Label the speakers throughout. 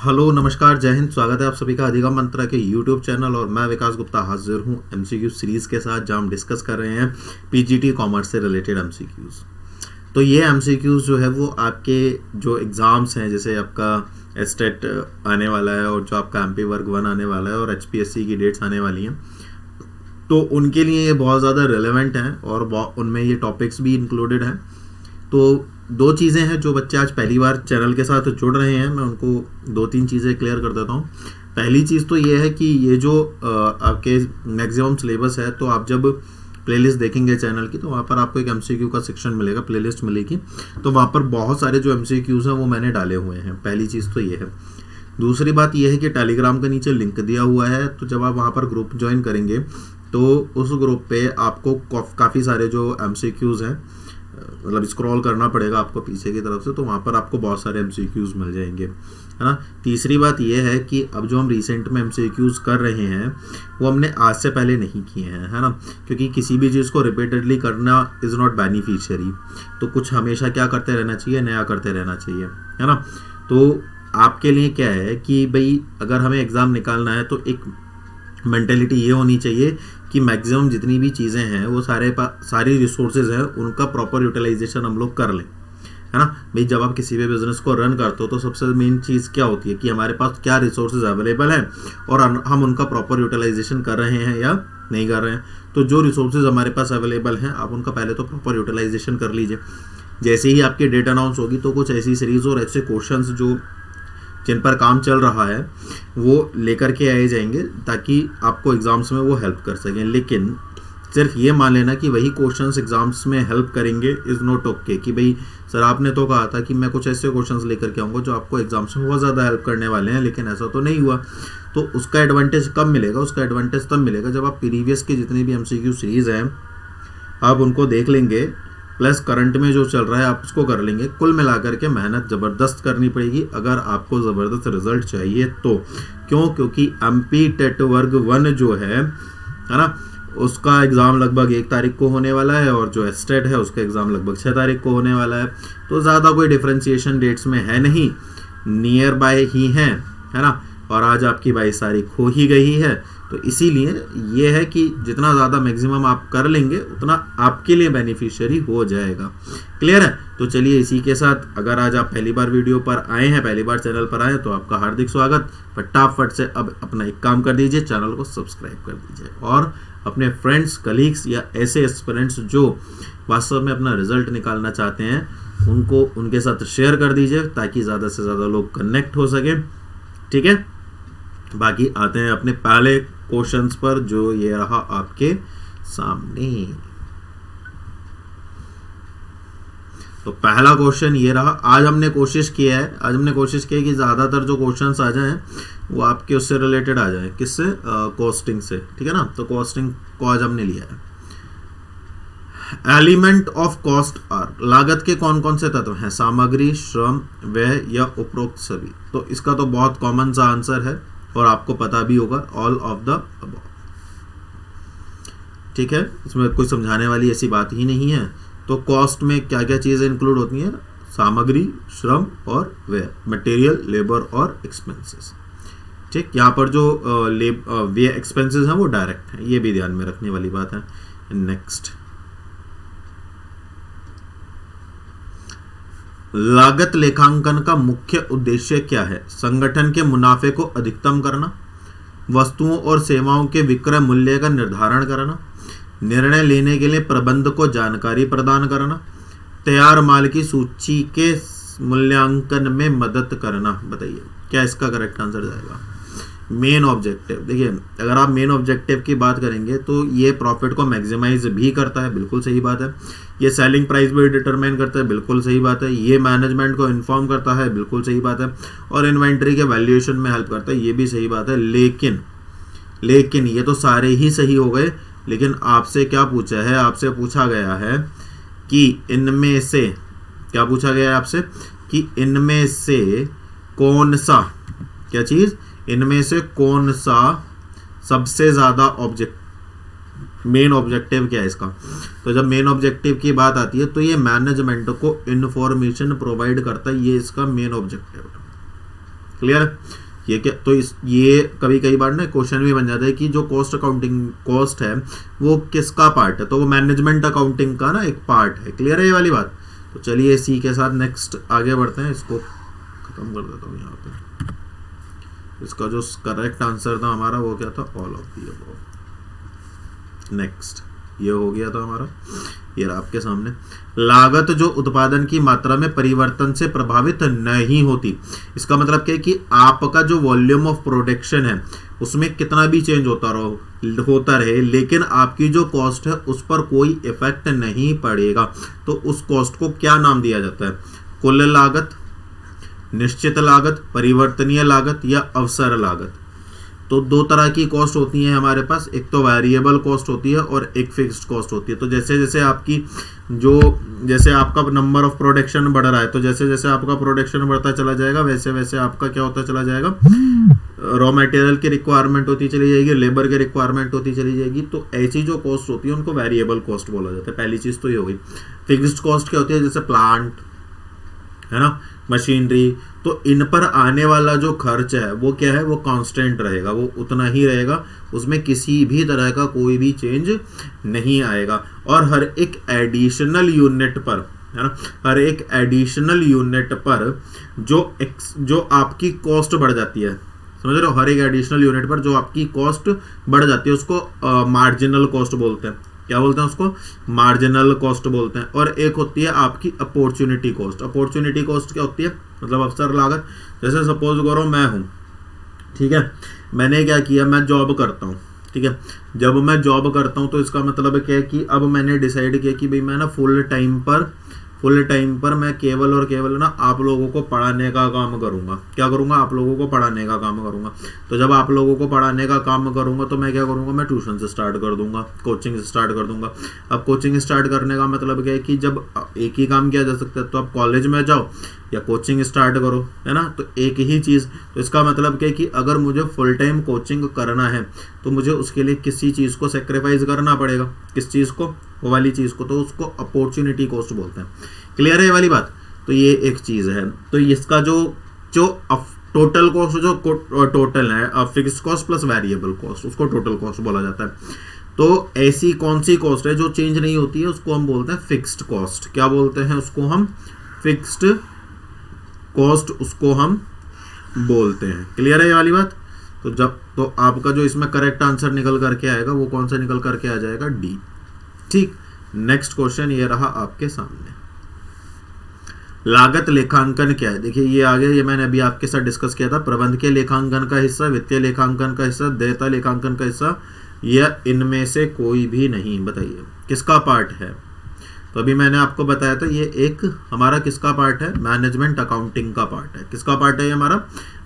Speaker 1: Hello नमस्कार जय हिंद। स्वागत है आप सभी का अधिगम मंत्रा के यूट्यूब चैनल और मैं विकास गुप्ता हाजिर हूँ एमसीक्यू सीरीज के साथ, जहाँ हम डिस्कस कर रहे हैं पीजीटी कॉमर्स से रिलेटेड एमसीक्यूज। तो ये एमसीक्यूज जो है वो आपके जो एग्ज़ाम्स हैं, जैसे आपका एस्टेट आने वाला है और जो आपका एमपी वर्ग 1 आने वाला है और एचपीएससी की डेट्स आने वाली हैं, तो उनके लिए ये बहुत ज़्यादा रिलेवेंट हैं और उनमें ये टॉपिक्स भी इंक्लूडेड हैं। तो दो चीज़ें हैं जो बच्चे आज पहली बार चैनल के साथ जुड़ रहे हैं, मैं उनको दो तीन चीज़ें क्लियर कर देता हूँ। पहली चीज़ तो ये है कि ये जो आपके मैक्सिमम सिलेबस है, तो आप जब प्लेलिस्ट देखेंगे चैनल की, तो वहाँ पर आपको एक एमसीक्यू का सेक्शन मिलेगा, प्लेलिस्ट मिलेगी। तो वहाँ पर बहुत सारे जो एमसीक्यूज़ हैं वो मैंने डाले हुए हैं। पहली चीज़ तो ये है। दूसरी बात ये है कि टेलीग्राम के नीचे लिंक दिया हुआ है, तो जब आप वहाँ पर ग्रुप ज्वाइन करेंगे तो उस ग्रुप पे आपको काफ़ी सारे जो एमसीक्यूज़ हैं, मतलब स्क्रॉल करना पड़ेगा आपको पीछे की तरफ से, तो वहाँ पर आपको बहुत सारे एमसीक्यूज़ मिल जाएंगे, है ना। तीसरी बात यह है कि अब जो हम रिसेंट में एमसीक्यूज़ कर रहे हैं वो हमने आज से पहले नहीं किए हैं, है ना, क्योंकि किसी भी चीज़ को रिपीटेडली करना इज़ नॉट बेनिफिशियरी। तो कुछ हमेशा क्या करते रहना चाहिए, नया करते रहना चाहिए, है ना। तो आपके लिए क्या है कि भाई अगर हमें एग्ज़ाम निकालना है तो एक मेंटेलिटी ये होनी चाहिए कि मैक्सिमम जितनी भी चीज़ें हैं वो सारी रिसोर्सेज हैं उनका प्रॉपर यूटिलाइजेशन हम लोग कर लें, है ना। भाई जब आप किसी भी बिजनेस को रन करते हो तो सबसे मेन चीज़ क्या होती है कि हमारे पास क्या रिसोर्सेज अवेलेबल हैं और हम उनका प्रॉपर यूटिलाइजेशन कर रहे हैं या नहीं कर रहे हैं। तो जो रिसोर्सेज हमारे पास अवेलेबल हैं आप उनका पहले तो प्रॉपर यूटिलाइजेशन कर लीजिए। जैसे ही आपकी डेट अनाउंस होगी तो कुछ ऐसी सीरीज और ऐसे क्वेश्चंस जो जिन पर काम चल रहा है वो लेकर के आए जाएंगे ताकि आपको एग्ज़ाम्स में वो हेल्प कर सकें। लेकिन सिर्फ ये मान लेना कि वही क्वेश्चंस एग्ज़ाम्स में हेल्प करेंगे इज़ नॉट ओके, कि भाई सर आपने तो कहा था कि मैं कुछ ऐसे क्वेश्चंस लेकर के आऊँगा जो आपको एग्ज़ाम्स में बहुत ज़्यादा हेल्प करने वाले हैं, लेकिन ऐसा तो नहीं हुआ। तो उसका एडवांटेज कब मिलेगा? उसका एडवांटेज तब मिलेगा जब आप प्रीवियस की जितनी भी एमसीक्यू सीरीज़ हैं आप उनको देख लेंगे, प्लस करंट में जो चल रहा है आप उसको कर लेंगे। कुल मिलाकर के मेहनत ज़बरदस्त करनी पड़ेगी अगर आपको ज़बरदस्त रिजल्ट चाहिए तो। क्योंकि एमपी टेट वर्ग 1 जो है ना, उसका एग्ज़ाम लगभग 1 तारीख को होने वाला है और जो एस्टेट है उसका एग्ज़ाम लगभग 6 तारीख को होने वाला है। तो ज़्यादा कोई डिफ्रेंशिएशन डेट्स में है नहीं, नियर बाय ही हैं, है ना। और आज आपकी 22 तारीख हो ही गई है, तो इसीलिए ये है कि जितना ज़्यादा मैक्सिमम आप कर लेंगे उतना आपके लिए बेनिफिशियरी हो जाएगा। क्लियर है? तो चलिए इसी के साथ, अगर आज आप पहली बार वीडियो पर आए हैं, पहली बार चैनल पर आए हैं, तो आपका हार्दिक स्वागत। फटाफट से अब अपना एक काम कर दीजिए, चैनल को सब्सक्राइब कर दीजिए और अपने फ्रेंड्स, कलीग्स या ऐसे एस्पिरेंट्स जो वास्तव में अपना रिजल्ट निकालना चाहते हैं उनको उनके साथ शेयर कर दीजिए ताकि ज़्यादा से ज़्यादा लोग कनेक्ट हो सके। ठीक है, बाकी आते हैं अपने पहले क्वेश्चंस पर, जो ये रहा आपके सामने। तो पहला क्वेश्चन ये रहा। आज हमने कोशिश की है कि ज़्यादातर जो क्वेश्चंस आ जाएं वो आपके उससे रिलेटेड आ जाएं। किससे? कॉस्टिंग से। ठीक है ना। तो कॉस्टिंग को आज हमने लिया है। एलिमेंट ऑफ कॉस्ट आर, लागत के कौन कौन से तत्व हैं? सामग्री, श्रम, व्यय या उपरोक्त सभी। तो इसका तो बहुत कॉमन सा आंसर है और आपको पता भी होगा, ऑल ऑफ द अबव। ठीक है, इसमें कोई समझाने वाली ऐसी बात ही नहीं है। तो कॉस्ट में क्या क्या चीज़ें इंक्लूड होती हैं? सामग्री, श्रम और व्यय, मटेरियल, लेबर और एक्सपेंसेस। ठीक, यहाँ पर जो व्यय एक्सपेंसेस हैं वो डायरेक्ट हैं, ये भी ध्यान में रखने वाली बात है। नेक्स्ट, लागत लेखांकन का मुख्य उद्देश्य क्या है? संगठन के मुनाफे को अधिकतम करना, वस्तुओं और सेवाओं के विक्रय मूल्य का निर्धारण करना, निर्णय लेने के लिए प्रबंध को जानकारी प्रदान करना, तैयार माल की सूची के मूल्यांकन में मदद करना। बताइए क्या इसका करेक्ट आंसर जाएगा? Main objective. देखिए, अगर आप मेन ऑब्जेक्टिव की बात करेंगे तो ये प्रॉफिट को मैक्सिमाइज भी करता है, बिल्कुल सही बात है। ये सेलिंग प्राइस भी डिटरमाइन करता है, बिल्कुल सही बात है। ये मैनेजमेंट को इन्फॉर्म करता है, बिल्कुल सही बात है। और इन्वेंट्री के वैल्यूएशन में हेल्प करता है, ये भी सही बात है। लेकिन ये तो सारे ही सही हो गए, लेकिन आपसे क्या पूछा है? आपसे पूछा गया है कि इनमें से, क्या पूछा गया है आपसे? कि इनमें से कौन सा, क्या चीज़? इनमें से कौन सा सबसे ज़्यादा मेन ऑब्जेक्टिव क्या है इसका? तो जब मेन ऑब्जेक्टिव की बात आती है तो ये मैनेजमेंट को इंफॉर्मेशन प्रोवाइड करता है, ये इसका मेन ऑब्जेक्टिव है। क्लियर? ये क्या, तो ये कभी कई बार ना क्वेश्चन भी बन जाता है कि जो कॉस्ट अकाउंटिंग कॉस्ट है वो किसका पार्ट है, तो वो मैनेजमेंट अकाउंटिंग का ना एक पार्ट है। क्लियर है ये वाली बात? तो चलिए इसी के साथ नेक्स्ट आगे बढ़ते हैं, इसको खत्म कर देता हूँ यहाँ पे। इसका जो करेक्ट आंसर था हमारा वो क्या था, all of the above. Next ये हो गया था हमारा, ये रहा आपके सामने। लागत जो उत्पादन की मात्रा में परिवर्तन से प्रभावित नहीं होती। इसका मतलब क्या है कि आपका जो वॉल्यूम ऑफ प्रोडक्शन है उसमें कितना भी चेंज होता रहे लेकिन आपकी जो कॉस्ट है उस पर कोई इफेक्ट नहीं पड़ेगा, तो उस कॉस्ट को क्या नाम दिया जाता है? कुल लागत, निश्चित लागत, परिवर्तनीय लागत या अवसर लागत। तो दो तरह की कॉस्ट होती है हमारे पास, एक तो वेरिएबल कॉस्ट होती है और एक फिक्स्ड कॉस्ट होती है। तो जैसे जैसे आपकी जैसे आपका नंबर ऑफ प्रोडक्शन बढ़ रहा है, तो जैसे जैसे आपका प्रोडक्शन बढ़ता चला जाएगा वैसे वैसे आपका क्या होता चला जाएगा, रॉ मटेरियल की रिक्वायरमेंट होती चली जाएगी, लेबर की रिक्वायरमेंट होती चली जाएगी। तो ऐसी जो कॉस्ट होती है उनको वेरिएबल कॉस्ट बोला जाता है। पहली चीज तो ये हो गई। फिक्स्ड कॉस्ट क्या होती है, जैसे प्लांट है ना, मशीनरी, तो इन पर आने वाला जो खर्च है वो क्या है, वो कांस्टेंट रहेगा, वो उतना ही रहेगा, उसमें किसी भी तरह का कोई भी चेंज नहीं आएगा। और हर एक एडिशनल यूनिट पर, है ना, हर एक एडिशनल यूनिट पर जो आपकी कॉस्ट बढ़ जाती है, समझ रहे हो, हर एक एडिशनल यूनिट पर जो आपकी कॉस्ट बढ़ जाती है उसको मार्जिनल कॉस्ट बोलते हैं। क्या बोलते हैं उसको? मार्जिनल कॉस्ट बोलते हैं। और एक होती है आपकी अपॉर्चुनिटी कॉस्ट। अपॉर्चुनिटी कॉस्ट क्या होती है, मतलब अवसर लागत। जैसे सपोज करो मैं हूं, ठीक है, मैंने क्या किया, मैं जॉब करता हूं, ठीक है। जब मैं जॉब करता हूं तो इसका मतलब क्या है कि अब मैंने डिसाइड किया कि भाई मैं ना फुल टाइम पर मैं केवल और केवल ना आप लोगों को पढ़ाने का काम करूंगा। क्या करूंगा? आप लोगों को पढ़ाने का काम करूंगा। तो जब आप लोगों को पढ़ाने का काम करूंगा तो मैं क्या करूंगा, मैं ट्यूशन से स्टार्ट कर दूंगा, कोचिंग से स्टार्ट कर दूंगा। अब कोचिंग स्टार्ट करने का मतलब क्या है कि जब एक ही काम किया जा सकता है, तो आप कॉलेज में जाओ या कोचिंग स्टार्ट करो, है ना, तो एक ही चीज़। तो इसका मतलब क्या है कि अगर मुझे फुल टाइम कोचिंग करना है तो मुझे उसके लिए किसी चीज़ को सेक्रीफाइस करना पड़ेगा। किस चीज़ को? वो वाली चीज़ को, तो उसको अपॉर्चुनिटी कॉस्ट बोलते हैं। क्लियर है ये वाली बात? तो ये एक चीज़ है। तो इसका जो टोटल कॉस्ट, जो टोटल है fixed cost plus variable cost, उसको टोटल कॉस्ट बोला जाता है। तो ऐसी कौन सी कॉस्ट है जो चेंज नहीं होती है, उसको हम बोलते हैं फिक्स्ड कॉस्ट। क्या बोलते हैं उसको हम? फिक्स्ड कॉस्ट उसको हम बोलते हैं। क्लियर है ये वाली बात? तो आपका जो इसमें करेक्ट आंसर निकल करके आएगा वो कौन सा निकल करके आ जाएगा? डी। ठीक, नेक्स्ट क्वेश्चन ये रहा आपके सामने। लागत लेखांकन क्या है? देखिए ये आ गया, ये मैंने अभी आपके साथ डिस्कस किया था। प्रबंध के लेखांकन का हिस्सा, वित्तीय लेखांकन का हिस्सा, देयता लेखांकन का हिस्सा, या इनमें से कोई भी नहीं। बताइए किसका पार्ट है? तो अभी मैंने आपको बताया था ये एक हमारा किसका पार्ट है? मैनेजमेंट अकाउंटिंग का पार्ट है। किसका पार्ट है ये हमारा?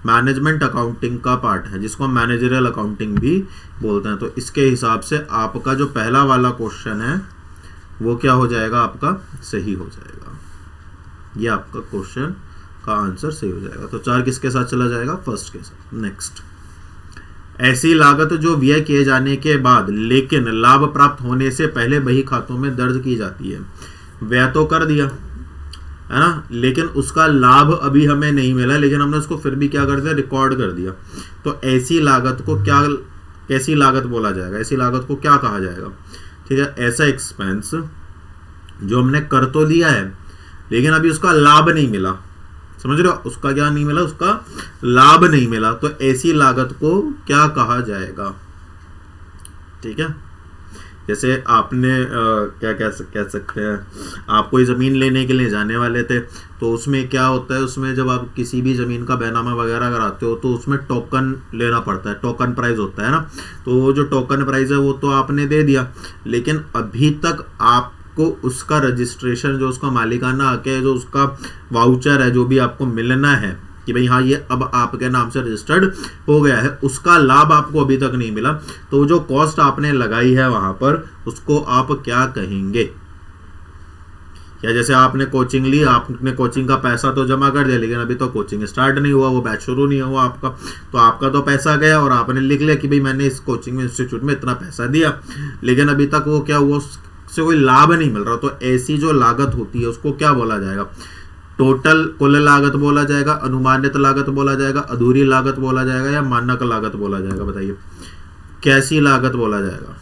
Speaker 1: मैनेजमेंट अकाउंटिंग का पार्ट है, जिसको हम मैनेजरियल अकाउंटिंग भी बोलते हैं। तो इसके हिसाब से आपका जो पहला वाला क्वेश्चन है वो क्या हो जाएगा? आपका सही हो जाएगा। ये आपका क्वेश्चन का आंसर सही हो जाएगा। तो 4 किसके साथ चला जाएगा? फर्स्ट के साथ। नेक्स्ट, ऐसी लागत जो व्यय किए जाने के बाद लेकिन लाभ प्राप्त होने से पहले बही खातों में दर्ज की जाती है। व्यय तो कर दिया है ना, लेकिन उसका लाभ अभी हमें नहीं मिला, लेकिन हमने उसको फिर भी क्या कर दिया? रिकॉर्ड कर दिया। तो ऐसी लागत को क्या, कैसी लागत बोला जाएगा? ऐसी लागत को क्या कहा जाएगा? ठीक है, ऐसा एक्सपेंस जो हमने कर तो दिया है लेकिन अभी उसका लाभ नहीं मिला। समझ रहे हो? उसका क्या नहीं मिला? उसका लाभ नहीं मिला। तो ऐसी लागत को क्या कहा जाएगा? ठीक है, जैसे आपने क्या कह सकते हैं, आप कोई ज़मीन लेने के लिए जाने वाले थे, तो उसमें क्या होता है, उसमें जब आप किसी भी ज़मीन का बैनामा वगैरह कराते हो तो उसमें टोकन लेना पड़ता है, टोकन प्राइस होता है ना। तो वो जो टोकन प्राइस है वो तो आपने दे दिया, लेकिन अभी तक आपको उसका रजिस्ट्रेशन, जो उसका मालिकाना हक है, जो उसका वाउचर है, जो भी आपको मिलना है कि भाई हाँ ये अब आपके नाम से रजिस्टर्ड हो गया है, उसका लाभ आपको अभी तक नहीं मिला। तो जो कॉस्ट आपने लगाई है वहां पर, उसको आप क्या कहेंगे? या जैसे आपने कोचिंग ली, आपने कोचिंग का पैसा तो जमा कर दिया, लेकिन अभी तो कोचिंग स्टार्ट नहीं हुआ, वो बैच शुरू नहीं हुआ आपका, तो आपका तो पैसा गया और आपने लिख लिया कि भाई मैंने इस कोचिंग इंस्टीट्यूट में इतना पैसा दिया, लेकिन अभी तक वो क्या हुआ, उससे कोई लाभ नहीं मिल रहा। तो ऐसी जो लागत होती है उसको क्या बोला जाएगा? टोटल कुल लागत बोला जाएगा, अनुमानित लागत बोला जाएगा, अधूरी लागत बोला जाएगा, या मानक लागत बोला जाएगा? बताइए कैसी लागत बोला जाएगा?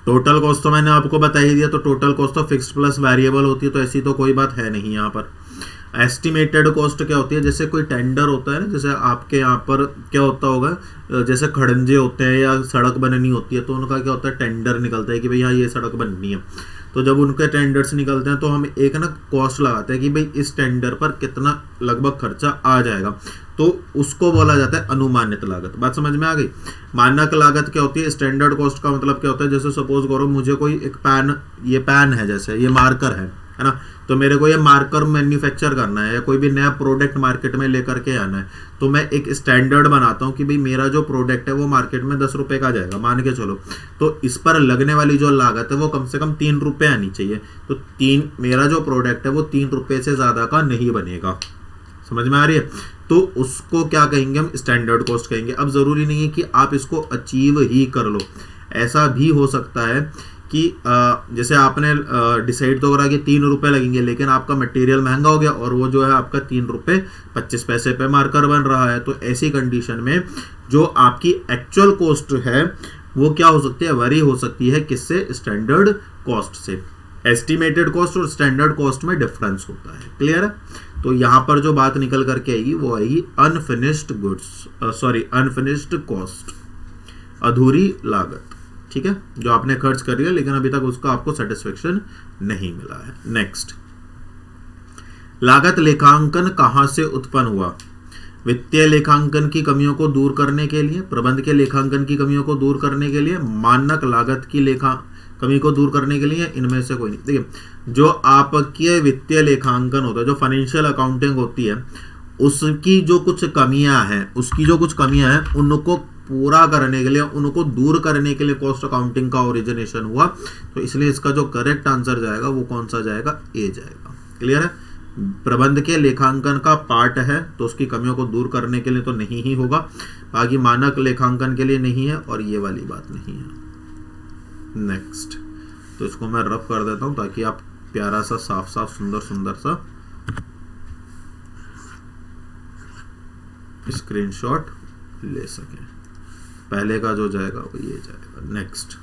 Speaker 1: टोटल कॉस्ट तो मैंने आपको बता ही दिया, तो टोटल कॉस्ट तो फिक्स्ड प्लस वेरिएबल होती है, तो ऐसी तो कोई बात है नहीं यहाँ पर। एस्टिमेटेड कॉस्ट क्या होती है? जैसे कोई टेंडर होता है ना, जैसे आपके यहाँ पर क्या होता होगा, जैसे खड़ंजे होते हैं या सड़क बननी होती है, तो उनका क्या होता है, टेंडर निकलता है कि भाई हाँ ये सड़क बननी है। तो जब उनके टेंडर्स निकलते हैं तो हम एक ना कॉस्ट लगाते हैं कि भाई इस टेंडर पर कितना लगभग खर्चा आ जाएगा, तो उसको बोला जाता है अनुमानित लागत। बात समझ में आ गई? मानक लागत क्या होती है? स्टैंडर्ड कॉस्ट का मतलब क्या होता है? जैसे सपोज करो मुझे कोई एक पेन, ये पेन है, जैसे ये मार्कर है ना, तो मेरे को ये मार्कर मैन्युफैक्चर करना है या कोई भी नया प्रोडक्ट मार्केट में लेकर के आना है, तो मैं एक स्टैंडर्ड बनाता हूँ कि भाई मेरा जो प्रोडक्ट है वो मार्केट में 10 रुपए का जाएगा, मान के चलो, तो इस पर लगने वाली जो लागत है वो कम से कम 3 रुपए आनी चाहिए। तो मेरा जो प्रोडक्ट है वो 3 रुपए से ज्यादा का नहीं बनेगा। समझ में आ रही है? तो उसको क्या कहेंगे हम? स्टैंडर्ड कॉस्ट कहेंगे। अब जरूरी नहीं है कि आप इसको अचीव ही कर लो, ऐसा भी हो सकता है कि जैसे आपने डिसाइड तो करा कि 3 रुपए लगेंगे, लेकिन आपका मटेरियल महंगा हो गया और वो जो है आपका 3 रुपए 25 पैसे पे मार्कर बन रहा है। तो ऐसी कंडीशन में जो आपकी एक्चुअल कॉस्ट है वो क्या हो सकती है? वरी हो सकती है किससे? स्टैंडर्ड कॉस्ट से। एस्टिमेटेड कॉस्ट और स्टैंडर्ड कॉस्ट में डिफरेंस होता है। क्लियर है? तो यहां पर जो बात निकल करके आएगी वो आएगी अनफिनिश्ड गुड्स, अनफिनिश्ड कॉस्ट, अधूरी लागत। ठीक है, जो आपने खर्च कर लिया लेकिन अभी तक उसका आपको सेटिस्फेक्शन नहीं मिला है। नेक्स्ट, लागत लेखांकन कहां से उत्पन्न हुआ? वित्तीय लेखांकन की कमियों को दूर करने के लिए, प्रबंध के लेखांकन की कमियों को दूर करने के लिए, मानक लागत की कमी को दूर करने के लिए, इनमें से कोई नहीं। देखिए, जो आपके वित्तीय लेखांकन होता है, जो फाइनेंशियल अकाउंटिंग होती है, उसकी जो कुछ कमियां हैं उनको पूरा करने के लिए, उनको दूर करने के लिए कॉस्ट अकाउंटिंग का ओरिजिनेशन हुआ। तो इसलिए इसका जो करेक्ट आंसर जाएगा वो कौन सा जाएगा? ए जाएगा। क्लियर है? प्रबंध के लेखांकन का पार्ट है तो उसकी कमियों को दूर करने के लिए तो नहीं ही होगा, बाकी मानक लेखांकन के लिए नहीं है और ये वाली बात नहीं है। नेक्स्ट, तो इसको मैं रफ कर देता हूं ताकि आप प्यारा सा साफ साफ सुंदर सा स्क्रीनशॉट ले सकें। पहले का जो जाएगा वो ये जाएगा। नेक्स्ट,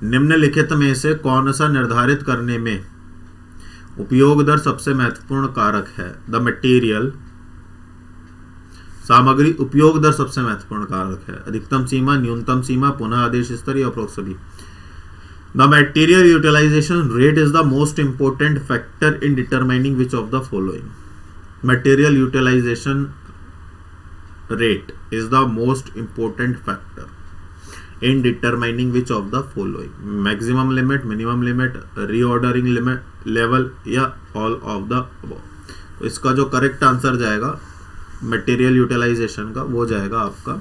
Speaker 1: निम्नलिखित में से कौन सा निर्धारित करने में उपयोग दर सबसे महत्वपूर्ण कारक है? द मटेरियल, सामग्री उपयोग दर सबसे महत्वपूर्ण कारक है। अधिकतम सीमा, न्यूनतम सीमा, पुनः आदेश स्तर या उपरोक्त सभी। The material utilisation rate is the most important factor in determining which of the following. Material utilisation rate is the most important factor in determining which of the following: maximum limit, minimum limit, reordering limit level या all of the above। तो इसका जो correct answer जाएगा material utilisation का वो जाएगा आपका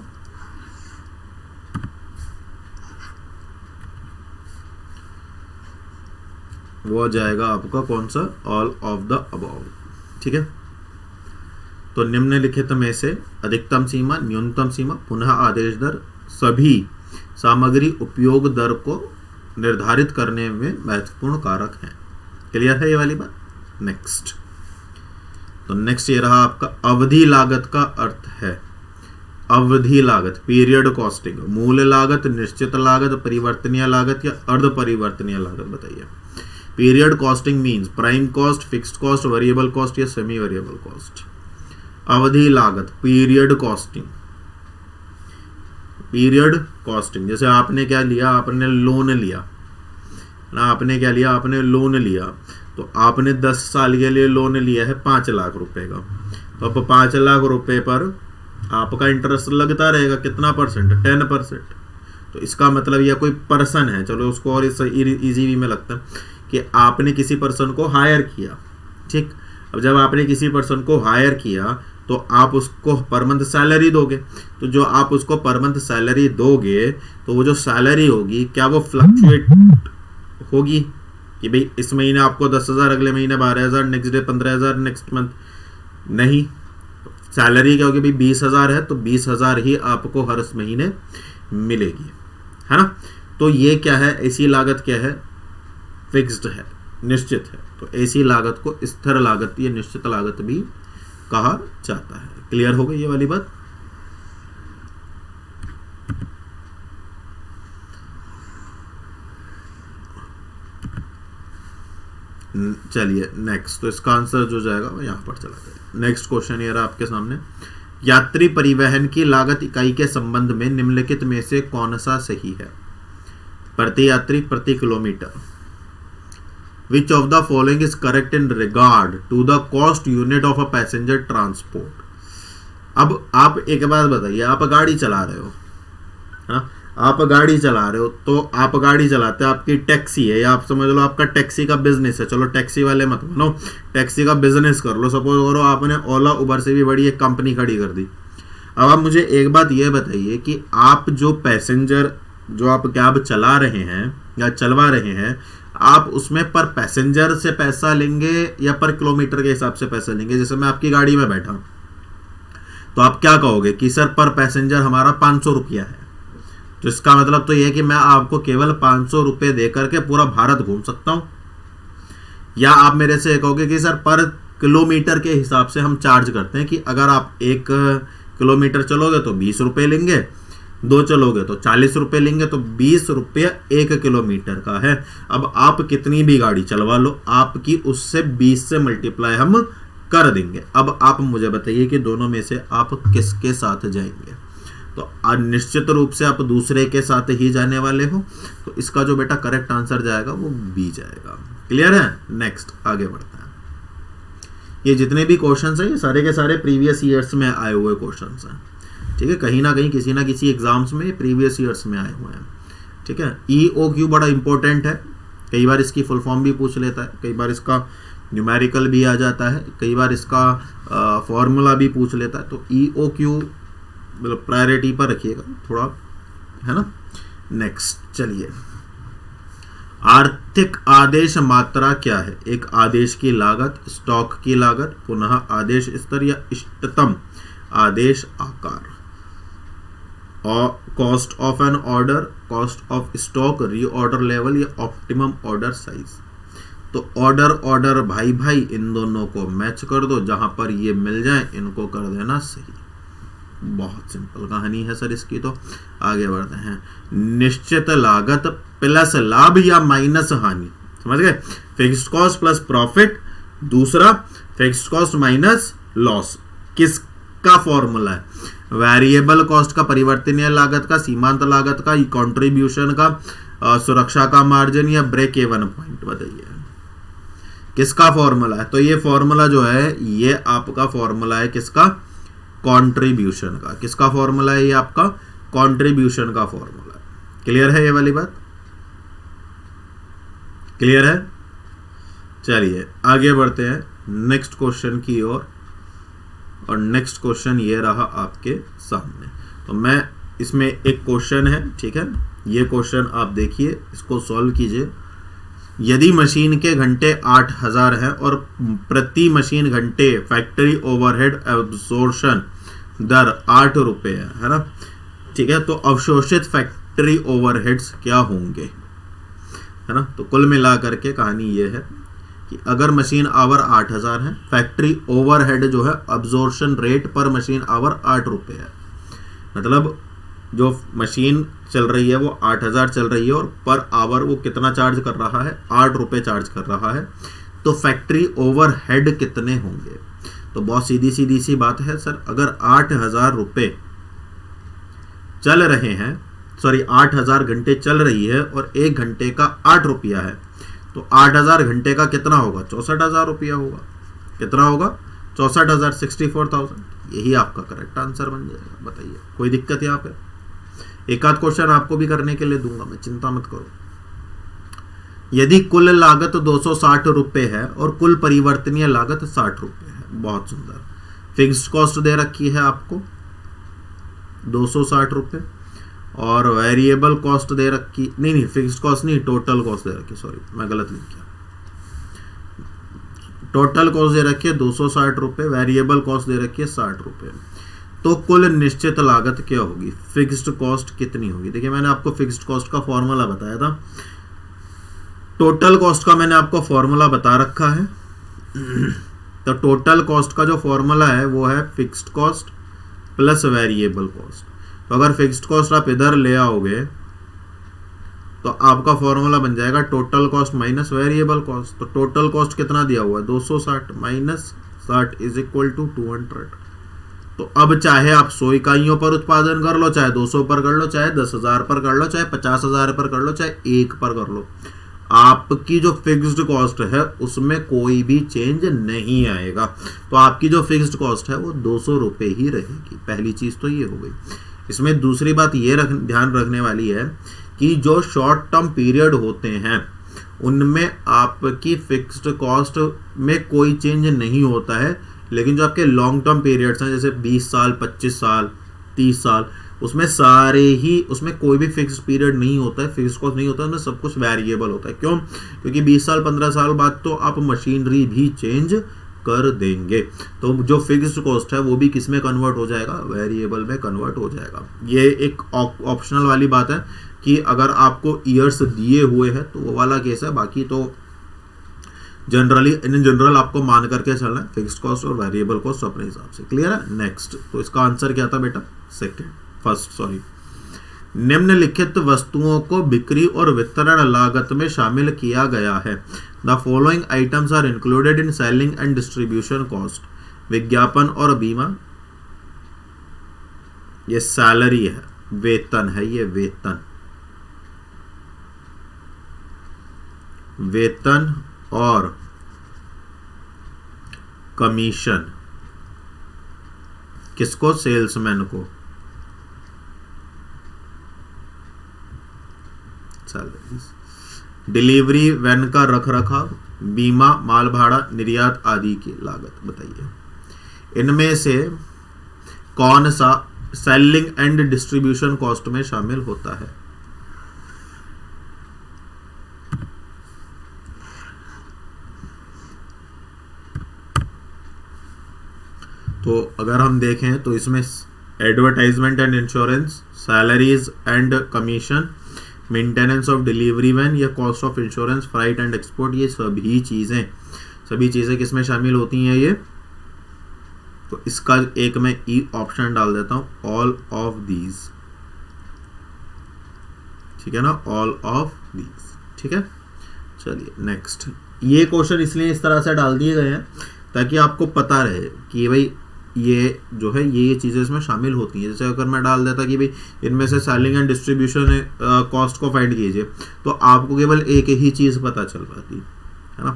Speaker 1: कौन सा? All of the above. ठीक है, तो निम्नलिखित में से अधिकतम सीमा, न्यूनतम सीमा, पुनः आदेश दर सभी सामग्री उपयोग दर को निर्धारित करने में महत्वपूर्ण कारक हैं। क्लियर है ये वाली बात? नेक्स्ट, तो नेक्स्ट ये रहा आपका अवधि लागत का अर्थ है। अवधि लागत, पीरियड कॉस्टिंग, मूल लागत, निश्चित लागत, परिवर्तनीय लागत या अर्ध परिवर्तनीय लागत। बताइए, period costing means prime cost, fixed cost, variable cost या सेमी वेरिएबल कॉस्ट। अवधि लागत, पीरियड कॉस्टिंग, जैसे आपने क्या लिया? आपने लोन लिया ना, आपने लोन लिया, तो आपने 10 साल के लिए लोन लिया है 5 लाख रुपए का। तो अब 5 लाख रुपए पर आपका इंटरेस्ट लगता रहेगा कितना परसेंट? 10%। तो इसका मतलब यह कोई पर्सन है, चलो उसको और इजी वे में लगता है कि आपने किसी पर्सन को हायर किया। ठीक, अब जब आपने किसी पर्सन को हायर किया तो आप उसको पर मंथ सैलरी दोगे। तो जो आप उसको पर मंथ सैलरी दोगे तो वो जो सैलरी होगी क्या वो फ्लक्चुएट होगी कि भाई इस महीने आपको 10,000, अगले महीने 12,000, नेक्स्ट डे 15,000, नेक्स्ट मंथ? नहीं, सैलरी क्या होगी भाई? 20,000 है तो 20,000 ही आपको हर महीने मिलेगी, है ना? तो ये क्या है? ऐसी लागत क्या है? फिक्स्ड है, निश्चित है। तो ऐसी लागत को स्थिर लागत या निश्चित लागत भी कहा जाता है। क्लियर हो गई ये वाली बात? चलिए नेक्स्ट, तो इसका आंसर जो जाएगा वो यहां पर चला जाएगा। नेक्स्ट क्वेश्चन ये रहा आपके सामने, यात्री परिवहन की लागत इकाई के संबंध में निम्नलिखित में से कौन सा सही है? प्रति यात्री, प्रति kilometre. Which of the following is correct in regard to the cost unit of a passenger transport? अब आप एक बात बताइए, आप गाड़ी चला रहे हो, हाँ, आप गाड़ी चला रहे हो, तो आप गाड़ी चलाते हैं, आपकी टैक्सी है, या आप समझ लो आपका टैक्सी का बिजनेस है, चलो टैक्सी वाले मत बनो, टैक्सी का बिजनेस कर लो, सपोज करो आपने ओला उबर से भी बड़ी एक कंपनी खड़ी कर दी। अब आप मुझे एक बात ये बताइए कि आप जो पैसेंजर, जो आप कैब चला रहे हैं या चलवा रहे हैं, आप उसमें पर पैसेंजर से पैसा लेंगे या पर किलोमीटर के हिसाब से पैसा लेंगे? जैसे मैं आपकी गाड़ी में बैठा तो आप क्या कहोगे कि सर पर पैसेंजर हमारा 500 रुपया है, तो इसका मतलब तो यह है कि मैं आपको केवल 500 रुपये दे करके पूरा भारत घूम सकता हूं। या आप मेरे से कहोगे कि सर पर किलोमीटर के हिसाब से हम चार्ज करते हैं, कि अगर आप 1 किलोमीटर चलोगे तो 20 रुपये लेंगे, 2 चलोगे तो 40 रुपये लेंगे, तो 20 रुपये 1 किलोमीटर का है। अब आप कितनी भी गाड़ी चलवा लो, आपकी उससे 20 से मल्टीप्लाई हम कर देंगे। अब आप मुझे बताइए कि दोनों में से आप किसके साथ जाएंगे? तो निश्चित रूप से आप दूसरे के साथ ही जाने वाले हो, तो इसका जो बेटा करेक्ट आंसर जाएगा वो बी जाएगा। क्लियर है? नेक्स्ट आगे बढ़ते हैं। ये जितने भी क्वेश्चंस हैं ये सारे के सारे प्रीवियस ईयर्स में आए हुए क्वेश्चंस हैं, ठीक है, कहीं ना कहीं किसी ना किसी एग्जाम्स में प्रीवियस ईयर्स में आए हुए हैं, ठीक है। EOQ बड़ा इंपॉर्टेंट है, कई बार इसकी फुल फॉर्म भी पूछ लेता है, कई बार इसका न्यूमेरिकल भी आ जाता है, कई बार इसका फॉर्मूला भी पूछ लेता है। तो EOQ मतलब प्रायोरिटी पर रखिएगा थोड़ा, है ना। नेक्स्ट चलिए, आर्थिक आदेश मात्रा क्या है? एक आदेश की लागत, स्टॉक की लागत, पुनः आदेश स्तर या इष्टतम आदेश आकार। और cost of an order, cost of stock, reorder level या ऑप्टिमम ऑर्डर साइज। तो ऑर्डर भाई भाई इन दोनों को मैच कर दो, जहां पर ये मिल जाए इनको कर देना सही। बहुत सिंपल कहानी है सर इसकी। तो आगे बढ़ते हैं, निश्चित लागत प्लस लाभ या माइनस हानि, समझ गए? फिक्स्ड कॉस्ट प्लस प्रॉफिट, दूसरा फिक्स्ड कॉस्ट माइनस लॉस। किसका फॉर्मूला है? वेरिएबल कॉस्ट का, परिवर्तनीय लागत का, सीमांत लागत का, कंट्रीब्यूशन का, सुरक्षा का मार्जिन या ब्रेक इवन पॉइंट? बताइए किसका फॉर्मूला है? तो ये फॉर्मूला जो है ये आपका फॉर्मूला है किसका? कंट्रीब्यूशन का। किसका फॉर्मूला है? ये आपका कंट्रीब्यूशन का फॉर्मूला है। क्लियर है ये वाली बात? क्लियर है? चलिए आगे बढ़ते हैं नेक्स्ट क्वेश्चन की ओर। और नेक्स्ट क्वेश्चन ये रहा आपके सामने। तो मैं इसमें एक क्वेश्चन है, ठीक है, ये क्वेश्चन आप देखिए, इसको सॉल्व कीजिए। यदि मशीन के घंटे 8000 हैं और प्रति मशीन घंटे फैक्ट्री ओवरहेड अब्जॉर्प्शन दर 8 रुपये है ना, ठीक है, तो अवशोषित फैक्ट्री ओवरहेड्स क्या होंगे, है ना। तो कुल मिला करके कहानी ये है कि अगर मशीन आवर 8000 है, फैक्ट्री ओवरहेड जो है अब्जॉर्प्शन रेट पर मशीन आवर 8 रुपये है, मतलब जो मशीन चल रही है वो 8000 चल रही है और पर आवर वो कितना चार्ज कर रहा है? 8 रुपये चार्ज कर रहा है। तो फैक्ट्री ओवरहेड कितने होंगे? तो बहुत सीधी सी बात है सर, अगर 8000 रुपये चल रहे हैं, सॉरी 8000 घंटे चल रही है और 1 घंटे का 8 रुपया है, तो 8000 घंटे का कितना होगा? 64,000 रुपया होगा। कितना होगा? 64,000, 64,000। यही आपका करेक्ट आंसर बन जाएगा। बताइए कोई दिक्कत यहाँ पे? एक आध क्वेश्चन आपको भी करने के लिए दूंगा मैं, चिंता मत करो। यदि कुल लागत 260 रुपये है और कुल परिवर्तनीय लागत 60 रुपये है, बहुत सुंदर। फिक्स्ड कॉस्ट दे रखी है आपको 260 रुपये और वेरिएबल कॉस्ट दे रखी, नहीं फिक्स्ड कॉस्ट नहीं, टोटल कॉस्ट दे रखी, सॉरी मैं गलत लिख किया। टोटल कॉस्ट दे रखी है 260 रुपये, वेरिएबल कॉस्ट दे रखी है 60 रुपये। तो कुल निश्चित लागत क्या होगी? फिक्स्ड कॉस्ट कितनी होगी? देखिए मैंने आपको फिक्स्ड कॉस्ट का फॉर्मूला बताया था, टोटल कॉस्ट का मैंने आपको फॉर्मूला बता रखा है। तो टोटल कॉस्ट का जो फॉर्मूला है वो है fixed cost plus variable cost. तो अगर फिक्स्ड कॉस्ट आप इधर ले आओगे तो आपका फॉर्मूला बन जाएगा total cost minus variable cost. तो टोटल कॉस्ट कितना दिया हुआ है 260 माइनस 60 इज इक्वल टू 200। तो अब चाहे आप 100 इकाइयों पर उत्पादन कर लो, चाहे 200 पर कर लो, चाहे 10,000 पर कर लो, चाहे 50,000 पर कर लो, चाहे 1 पर कर लो, आपकी जो फिक्स्ड कॉस्ट है उसमें कोई भी चेंज नहीं आएगा। तो आपकी जो फिक्स्ड कॉस्ट है वो 200 रुपये ही रहेगी। पहली चीज तो ये हो गई। इसमें दूसरी बात ये ध्यान रखने वाली है कि जो शॉर्ट टर्म पीरियड होते हैं उनमें आपकी फिक्स्ड कॉस्ट में कोई चेंज नहीं होता है, लेकिन जो आपके लॉन्ग टर्म पीरियड्स हैं जैसे 20 साल, 25 साल, 30 साल, उसमें सारे ही, उसमें कोई भी फिक्स्ड पीरियड नहीं होता है, फिक्स्ड कॉस्ट नहीं होता है, उसमें सब कुछ वेरिएबल होता है। क्यों? क्योंकि 20 साल 15 साल बाद तो आप मशीनरी भी चेंज कर देंगे। तो जो फिक्स्ड कॉस्ट है वो भी किस में कन्वर्ट हो जाएगा? वेरिएबल में कन्वर्ट हो जाएगा। ये एक ऑप्शनल वाली बात है कि अगर आपको ईयर्स दिए हुए हैं तो वो वाला केस है, बाकी तो जनरली इन जनरल आपको मान करके चलना है फिक्स्ड कॉस्ट और वेरिएबल कॉस्ट अपने हिसाब से। क्लियर है? नेक्स्ट, तो इसका आंसर क्या था बेटा? निम्नलिखित वस्तुओं को बिक्री और वितरण लागत में शामिल किया गया है। The following items are included in selling and distribution cost. विज्ञापन और बीमा, ये सैलरी है, वेतन है, ये वेतन और कमीशन किसको? सेल्समैन को। डिलीवरी वैन का रख रखाव, बीमा, माल भाड़ा, निर्यात आदि की लागत बताइए। इनमें से कौन सा सेलिंग एंड डिस्ट्रीब्यूशन कॉस्ट में शामिल होता है? तो अगर हम देखें तो इसमें advertisement and insurance, salaries and commission, maintenance of delivery van या cost of insurance, freight and export, ये सभी चीजें किस में शामिल होती हैं? ये तो इसका एक मैं ई ऑप्शन डाल देता हूं, ऑल ऑफ दीज। ठीक है ना? All of these. ठीक है, चलिए नेक्स्ट। ये क्वेश्चन इसलिए इस तरह से डाल दिए गए हैं ताकि आपको पता रहे कि भाई ये जो है ये चीज़ें इसमें शामिल होती हैं। जैसे अगर मैं डाल देता कि भाई इनमें से सेलिंग एंड डिस्ट्रीब्यूशन कॉस्ट को फाइंड कीजिए, तो आपको केवल एक ही चीज़ पता चल पाती है ना।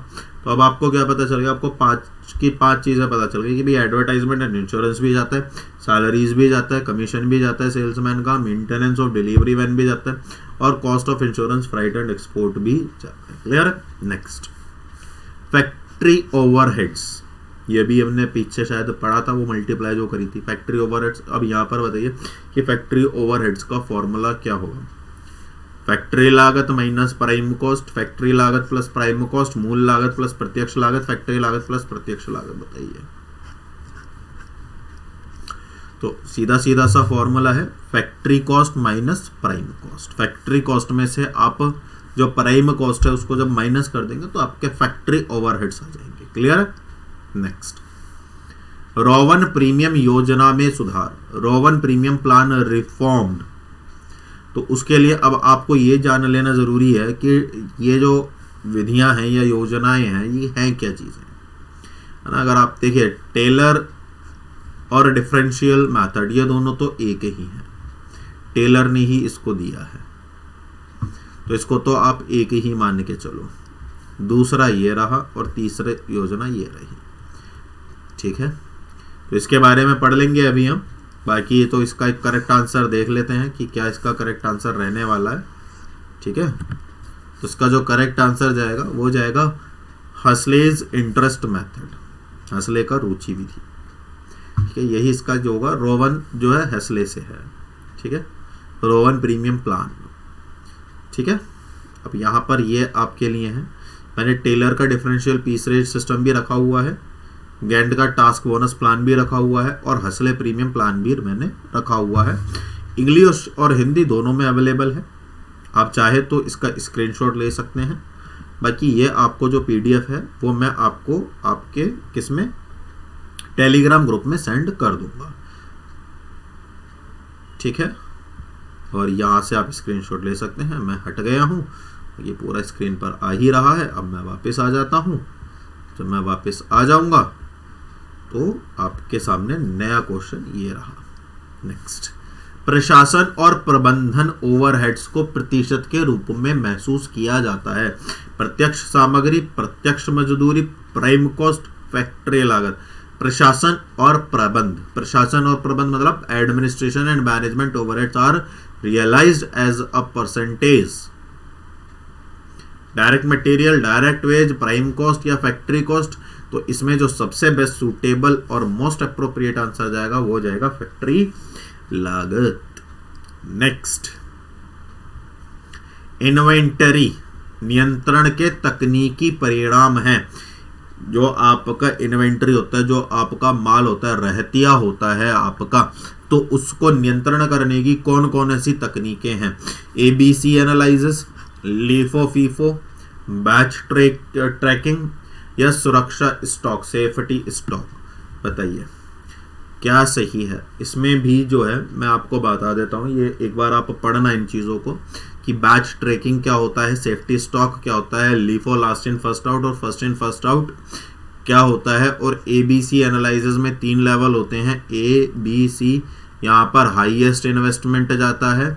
Speaker 1: तो अब आपको क्या पता चल गया? आपको पांच चीज़ें पता चल गई कि भाई एडवर्टाइजमेंट एंड इंश्योरेंस भी जाता है, सैलरीज भी जाता है, कमीशन भी जाता है सेल्समैन का, मेंटेनेंस ऑफ डिलीवरी वैन भी जाता है, और cost of insurance, freight and export भी जाता है। क्लियर है? Next, factory overheads. ये भी हमने पीछे शायद पढ़ा था, वो मल्टीप्लाई जो करी थी फैक्ट्री ओवरहेड्स। अब यहाँ पर बताइए कि फैक्ट्री ओवरहेड्स का फॉर्मूला क्या होगा? फैक्ट्री लागत माइनस प्राइम कॉस्ट, फैक्ट्री लागत प्लस प्राइम कॉस्ट, मूल लागत प्लस प्रत्यक्ष लागत, फैक्ट्री लागत प्लस प्रत्यक्ष लागत बताइए। तो सीधा सीधा सा फॉर्मूला है factory cost minus prime cost. Factory cost में से आप जो प्राइम कॉस्ट है उसको जब माइनस कर देंगे तो आपके फैक्ट्री ओवरहेड्स आ जाएंगे। क्लियर है? नेक्स्ट, रोवन प्रीमियम योजना में सुधार, रोवन प्रीमियम प्लान रिफॉर्म्ड। तो उसके लिए अब आपको ये जान लेना जरूरी है कि ये जो विधियां हैं या योजनाएं हैं ये हैं क्या चीजें, है ना। अगर आप देखिए टेलर और डिफरेंशियल मेथड, ये दोनों तो एक ही हैं, टेलर ने ही इसको दिया है तो इसको तो आप एक ही मान के चलो। दूसरा ये रहा और तीसरे योजना ये रही। ठीक है, तो इसके बारे में पढ़ लेंगे अभी हम। बाकी तो इसका एक करेक्ट आंसर देख लेते हैं कि क्या इसका करेक्ट आंसर रहने वाला है। ठीक है, तो इसका जो करेक्ट आंसर जाएगा वो जाएगा हसलेज इंटरेस्ट मेथड, हसले का रुचि विधि। ठीक है, यही इसका जो होगा। रोवन जो है हसले से है। ठीक है, रोवन प्रीमियम प्लान। ठीक है, अब यहाँ पर ये आपके लिए है। मैंने टेलर का डिफरेंशियल पीस रेट सिस्टम भी रखा हुआ है, गैंड का टास्क बोनस प्लान भी रखा हुआ है, और हसले प्रीमियम प्लान भी मैंने रखा हुआ है। इंग्लिश और हिंदी दोनों में अवेलेबल है। आप चाहे तो इसका स्क्रीनशॉट ले सकते हैं बाकी ये आपको जो PDF है वो मैं आपको आपके किसमें टेलीग्राम ग्रुप में सेंड कर दूंगा, ठीक है। और यहाँ से आप स्क्रीनशॉट ले सकते हैं। मैं हट गया हूँ, ये पूरा स्क्रीन पर आ ही रहा है। अब मैं वापस आ जाता हूँ। जब मैं वापस आ जाऊँगा तो आपके सामने नया क्वेश्चन ये रहा। नेक्स्ट, प्रशासन और प्रबंधन ओवरहेड्स को प्रतिशत के रूप में महसूस किया जाता है। प्रत्यक्ष सामग्री, प्रत्यक्ष मजदूरी, प्राइम कॉस्ट, फैक्ट्री लागत। प्रशासन और प्रबंध मतलब administration and management overheads are realised as a percentage. Direct material, direct wage, prime cost या फैक्ट्री कॉस्ट। तो इसमें जो सबसे बेस्ट सूटेबल और मोस्ट अप्रोप्रिएट आंसर जाएगा वो जाएगा फैक्ट्री लागत। नेक्स्ट, इन्वेंटरी नियंत्रण के तकनीकी परिणाम है। जो आपका इन्वेंटरी होता है, जो आपका माल होता है, रहतिया होता है आपका, तो उसको नियंत्रण करने की कौन कौन ऐसी तकनीकें हैं? ABC analysis, LIFO FIFO, batch tracking या सुरक्षा स्टॉक, सेफ्टी स्टॉक। बताइए क्या सही है? इसमें भी जो है मैं आपको बता देता हूँ, ये एक बार आप पढ़ना इन चीज़ों को कि बैच ट्रैकिंग क्या होता है, सेफ्टी स्टॉक क्या होता है, LIFO last in first out और फर्स्ट इन फर्स्ट आउट क्या होता है। और ABC एनालिसिस में 3 लेवल होते हैं, ABC। यहाँ पर हाईएस्ट इन्वेस्टमेंट जाता है,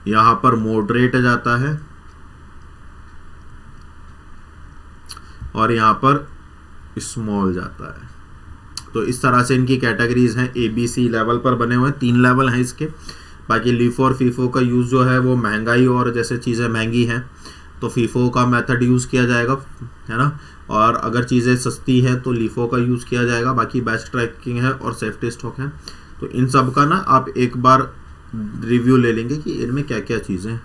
Speaker 1: यहाँ पर मॉडरेट जाता है और यहाँ पर स्मॉल जाता है। तो इस तरह से इनकी कैटेगरीज हैं, ABC लेवल पर बने हुए हैं, 3 लेवल हैं इसके। बाकी लीफो और फीफो का यूज़ जो है वो महंगाई और जैसे चीज़ें महंगी हैं तो फीफो का मेथड यूज़ किया जाएगा, है ना। और अगर चीज़ें सस्ती हैं तो लीफो का यूज़ किया जाएगा। बाकी बैच ट्रैकिंग है और सेफ्टी स्टॉक है। तो इन सब का ना आप एक बार रिव्यू ले लेंगे कि इनमें क्या क्या चीज़ें हैं।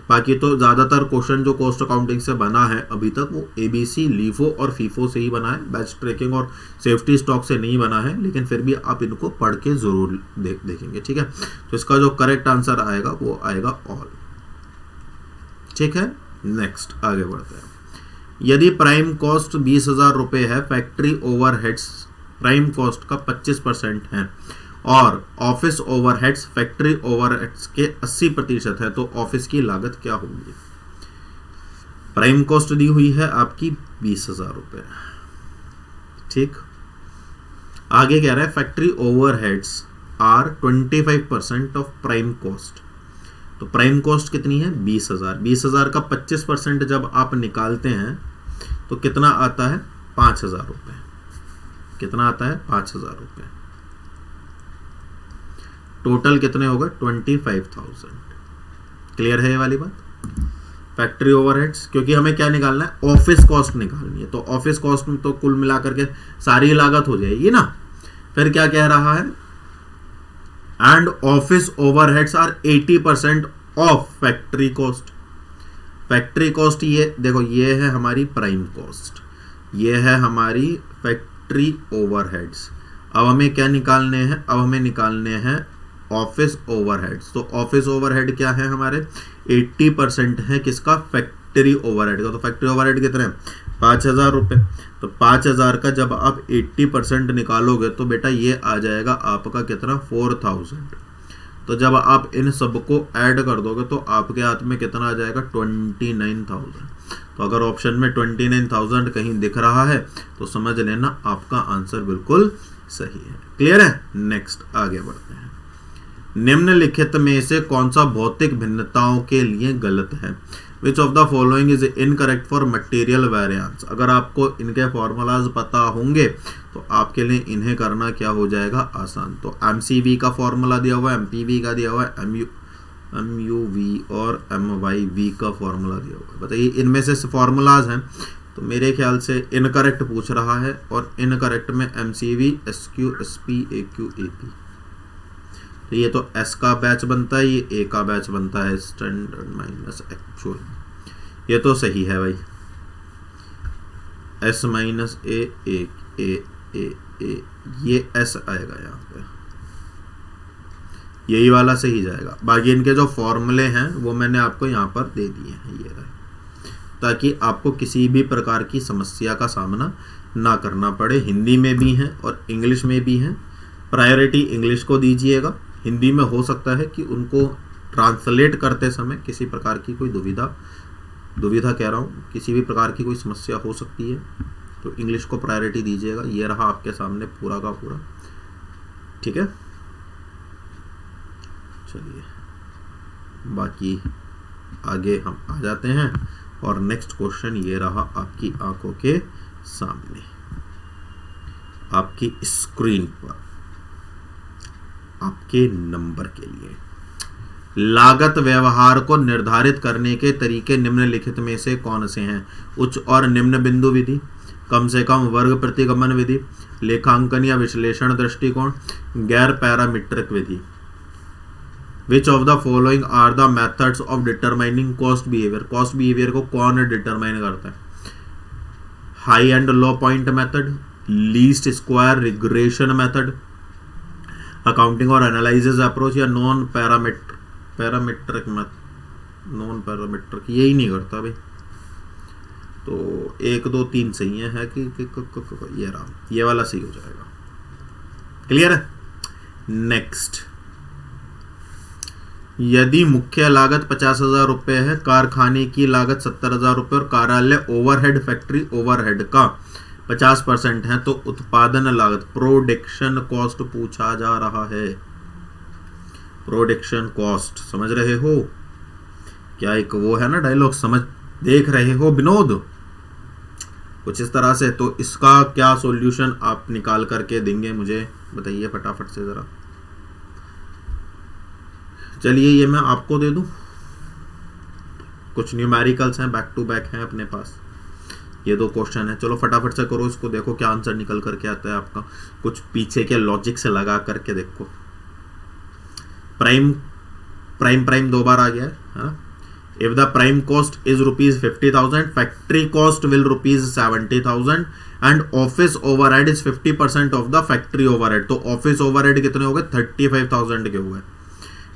Speaker 1: बाकी तो ज़्यादातर क्वेश्चन जो कॉस्ट अकाउंटिंग से बना है अभी तक वो ABC, लीफो और फीफो से ही बना है, बैच ट्रैकिंग और सेफ्टी स्टॉक से नहीं बना है। लेकिन फिर भी आप इनको पढ़ के ज़रूर देखेंगे, ठीक है। तो इसका जो करेक्ट आंसर आएगा वो आएगा ऑल, ठीक है। नेक्स्ट आगे बढ़ते हैं। यदि प्राइम कॉस्ट 20,000 रुपये है, फैक्ट्री ओवरहेड्स प्राइम कॉस्ट का 25% है और ऑफिस ओवरहेड्स फैक्ट्री ओवरहेड्स के 80% है, तो ऑफिस की लागत क्या होगी? प्राइम कॉस्ट दी हुई है आपकी 20,000 रुपये, ठीक। आगे कह रहा है factory overheads are 25% of prime cost. तो प्राइम कॉस्ट कितनी है? 20,000। 20,000 का 25% जब आप निकालते हैं तो कितना आता है? 5,000 रुपये। कितना आता है? 5,000 रुपये। टोटल कितने होगा? 25,000। क्लियर है ये वाली बात? फैक्ट्री ओवरहेड्स, क्योंकि हमें क्या निकालना है? ऑफिस कॉस्ट निकालनी है। तो ऑफिस कॉस्ट में तो कुल मिलाकर के सारी लागत हो जाएगी ना। फिर क्या कह रहा है? And office overheads are 80% of factory cost. Factory cost ये देखो, ये है हमारी प्राइम कॉस्ट, ये है हमारी फैक्ट्री ओवरहेड्स। अब हमें क्या निकालने हैं? अब हमें निकालने हैं ऑफिस ओवरहेड्स। तो ऑफिस ओवरहेड क्या है हमारे? 80% है किसका? फैक्ट्री ओवरहेड का। तो फैक्ट्री ओवरहेड कितने हैं? 5,000 रुपये। तो 5,000 का जब आप 80% निकालोगे तो बेटा ये आ जाएगा आपका कितना? 4,000। तो जब आप इन सबको ऐड कर दोगे तो आपके हाथ में कितना आ जाएगा? 29,000। तो अगर ऑप्शन में 29,000 कहीं दिख रहा है तो समझ लेना आपका आंसर बिल्कुल सही है। क्लियर है? नेक्स्ट आगे बढ़ते हैं। निम्नलिखित में से कौन सा भौतिक भिन्नताओं के लिए गलत है? विच of the following is incorrect for material variance. अगर आपको इनके फॉर्मूलाज पता होंगे तो आपके लिए इन्हें करना क्या हो जाएगा? आसान। तो MCV का फॉर्मूला दिया हुआ है, MPV का दिया हुआ है, MUV और MYV का फॉर्मूला दिया हुआ है। बताइए इनमें से फॉर्मूलाज हैं तो मेरे ख्याल से इनकरेक्ट पूछ रहा है, और इनकरेक्ट में MCV, SQ, SP, AQ, AP। तो ये तो S का बैच बनता है, ये A का बैच बनता है, स्टैंडर्ड माइनस एक्चुअल। ये तो सही है भाई, S minus A, A, A, A, ये एस आएगा यहाँ पे, यही वाला सही जाएगा। बाकी इनके जो फॉर्मूले हैं वो मैंने आपको यहाँ पर दे दिए हैं, ये रहे, ताकि आपको किसी भी प्रकार की समस्या का सामना ना करना पड़े। हिंदी में भी हैं और इंग्लिश में भी हैं। प्रायोरिटी इंग्लिश को दीजिएगा। हिंदी में हो सकता है कि उनको ट्रांसलेट करते समय किसी प्रकार की कोई दुविधा कह रहा हूँ, किसी भी प्रकार की कोई समस्या हो सकती है, तो इंग्लिश को प्रायोरिटी दीजिएगा। ये रहा आपके सामने पूरा का पूरा, ठीक है। चलिए बाकी आगे हम आ जाते हैं और नेक्स्ट क्वेश्चन ये रहा आपकी आंखों के सामने, आपकी स्क्रीन पर, आपके नंबर के लिए। लागत व्यवहार को निर्धारित करने के तरीके निम्नलिखित में से कौन से हैं? उच्च और निम्न बिंदु विधि, कम से कम वर्ग प्रतिगमन विधि, लेखांकन या विश्लेषण दृष्टिकोण, गैर parametric Vidhi. Which of the following are the methods of determining cost behavior? Cost behavior को कौन डिटरमाइन करता है? High and low point method, least square regression method, accounting और एनालिसिस अप्रोच, या non parametric method? Non parametric यही नहीं करता भाई। तो 1 2 3 सही है कि ये रहा, ये वाला सही हो जाएगा। क्लियर है? नेक्स्ट, यदि मुख्य लागत 50,000 रुपये है, कारखाने की लागत 70,000 रुपये और कार्यालय ओवरहेड फैक्ट्री ओवरहेड का 50% है, तो उत्पादन लागत प्रोडक्शन कॉस्ट पूछा जा रहा है। प्रोडक्शन कॉस्ट समझ रहे हो क्या? एक वो है ना डायलॉग, समझ देख रहे हो विनोद, कुछ इस तरह से। तो इसका क्या सॉल्यूशन आप निकाल करके देंगे मुझे बताइए फटाफट से जरा। चलिए ये मैं आपको दे दूं, कुछ न्यूमेरिकल्स हैं, बैक टू बैक हैं अपने पास। ये 2 क्वेश्चन है, चलो फटाफट से करो इसको, देखो क्या आंसर निकल करके आता है आपका। कुछ पीछे के लॉजिक से लगा करके देखो। प्राइम 2 बार आ गया है। If the prime cost is ₹50,000, factory cost will ₹70,000 and office overhead is 50% of the factory overhead. तो ऑफिस ओवरहेड कितने हो गए? 35,000 के हो गए।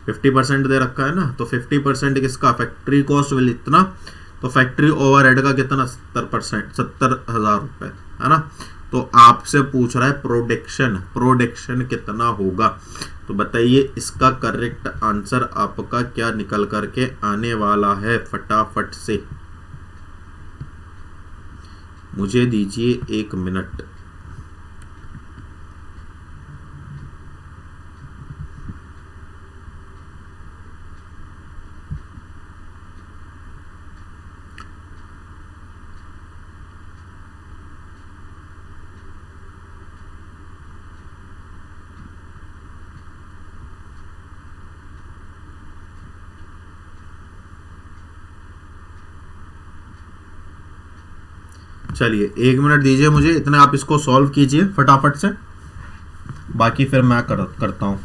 Speaker 1: 50% दे रखा है ना, तो 50% किसका? फैक्ट्री कॉस्ट विल इतना, तो फैक्ट्री ओवरहेड का कितना? 70,000 रुपए, है ना। तो आपसे पूछ रहा है प्रोडक्शन कितना होगा। तो बताइए इसका करेक्ट आंसर आपका क्या निकल करके आने वाला है? फटाफट से मुझे दीजिए 1 मिनट। चलिए 1 मिनट दीजिए मुझे, इतने आप इसको सॉल्व कीजिए फटाफट से, बाकी फिर मैं करता हूं।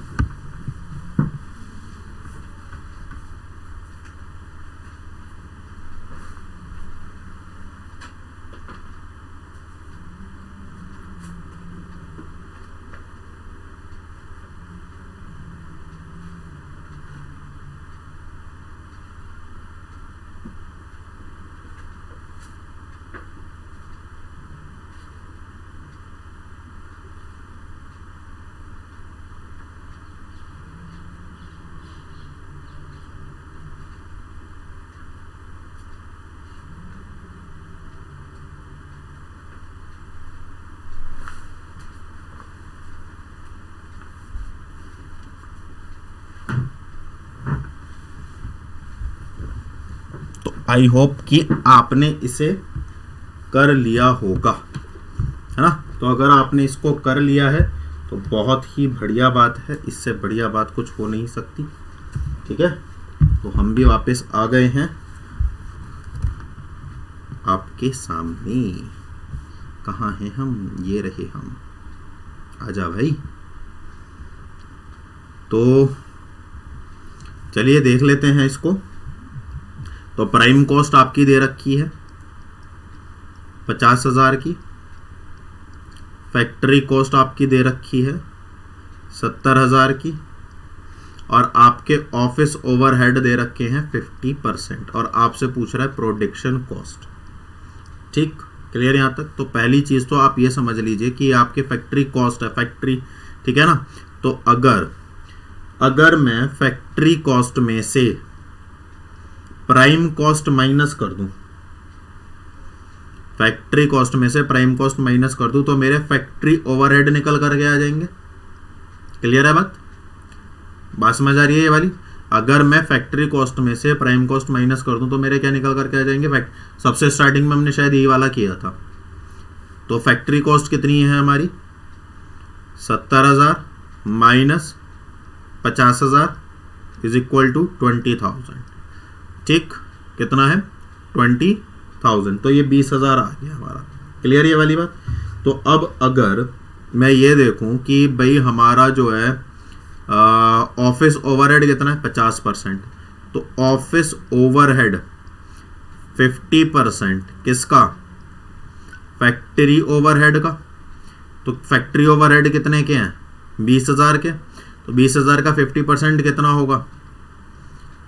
Speaker 1: आई होप कि आपने इसे कर लिया होगा, है ना। तो अगर आपने इसको कर लिया है तो बहुत ही बढ़िया बात है, इससे बढ़िया बात कुछ हो नहीं सकती। ठीक है, तो हम भी वापस आ गए हैं आपके सामने। कहाँ हैं हम? ये रहे हम, आजा भाई। तो चलिए देख लेते हैं इसको। तो प्राइम कॉस्ट आपकी दे रखी है 50,000 की, फैक्ट्री कॉस्ट आपकी दे रखी है 70,000 की, और आपके ऑफिस ओवरहेड दे रखे हैं 50%, और आपसे पूछ रहा है प्रोडक्शन कॉस्ट। ठीक, क्लियर यहाँ तक? तो पहली चीज तो आप ये समझ लीजिए कि आपके फैक्ट्री कॉस्ट है, फैक्ट्री, ठीक है ना। तो अगर मैं फैक्ट्री कॉस्ट में से प्राइम कॉस्ट माइनस कर दूं, फैक्ट्री कॉस्ट में से प्राइम कॉस्ट माइनस कर दूं, तो मेरे फैक्ट्री ओवरहेड निकल करके आ जाएंगे। क्लियर है बात समझ आ रही है ये वाली? अगर मैं फैक्ट्री कॉस्ट में से प्राइम कॉस्ट माइनस कर दूं तो मेरे क्या निकल करके आ जाएंगे? सबसे स्टार्टिंग में हमने शायद ये वाला किया था। तो फैक्ट्री कॉस्ट कितनी है हमारी? 70,000 माइनस 50,000 इज इक्वल टू 20,000। ठीक, कितना है? 20,000। तो ये 20,000 आ गया हमारा। क्लियर ये वाली बात? तो अब अगर मैं ये देखूं कि भाई हमारा जो है ऑफिस ओवरहेड कितना है? 50%। तो ऑफिस ओवरहेड 50% किसका? फैक्ट्री ओवरहेड का। तो फैक्ट्री ओवरहेड कितने के हैं? 20,000 के। तो 20,000 का 50% कितना होगा?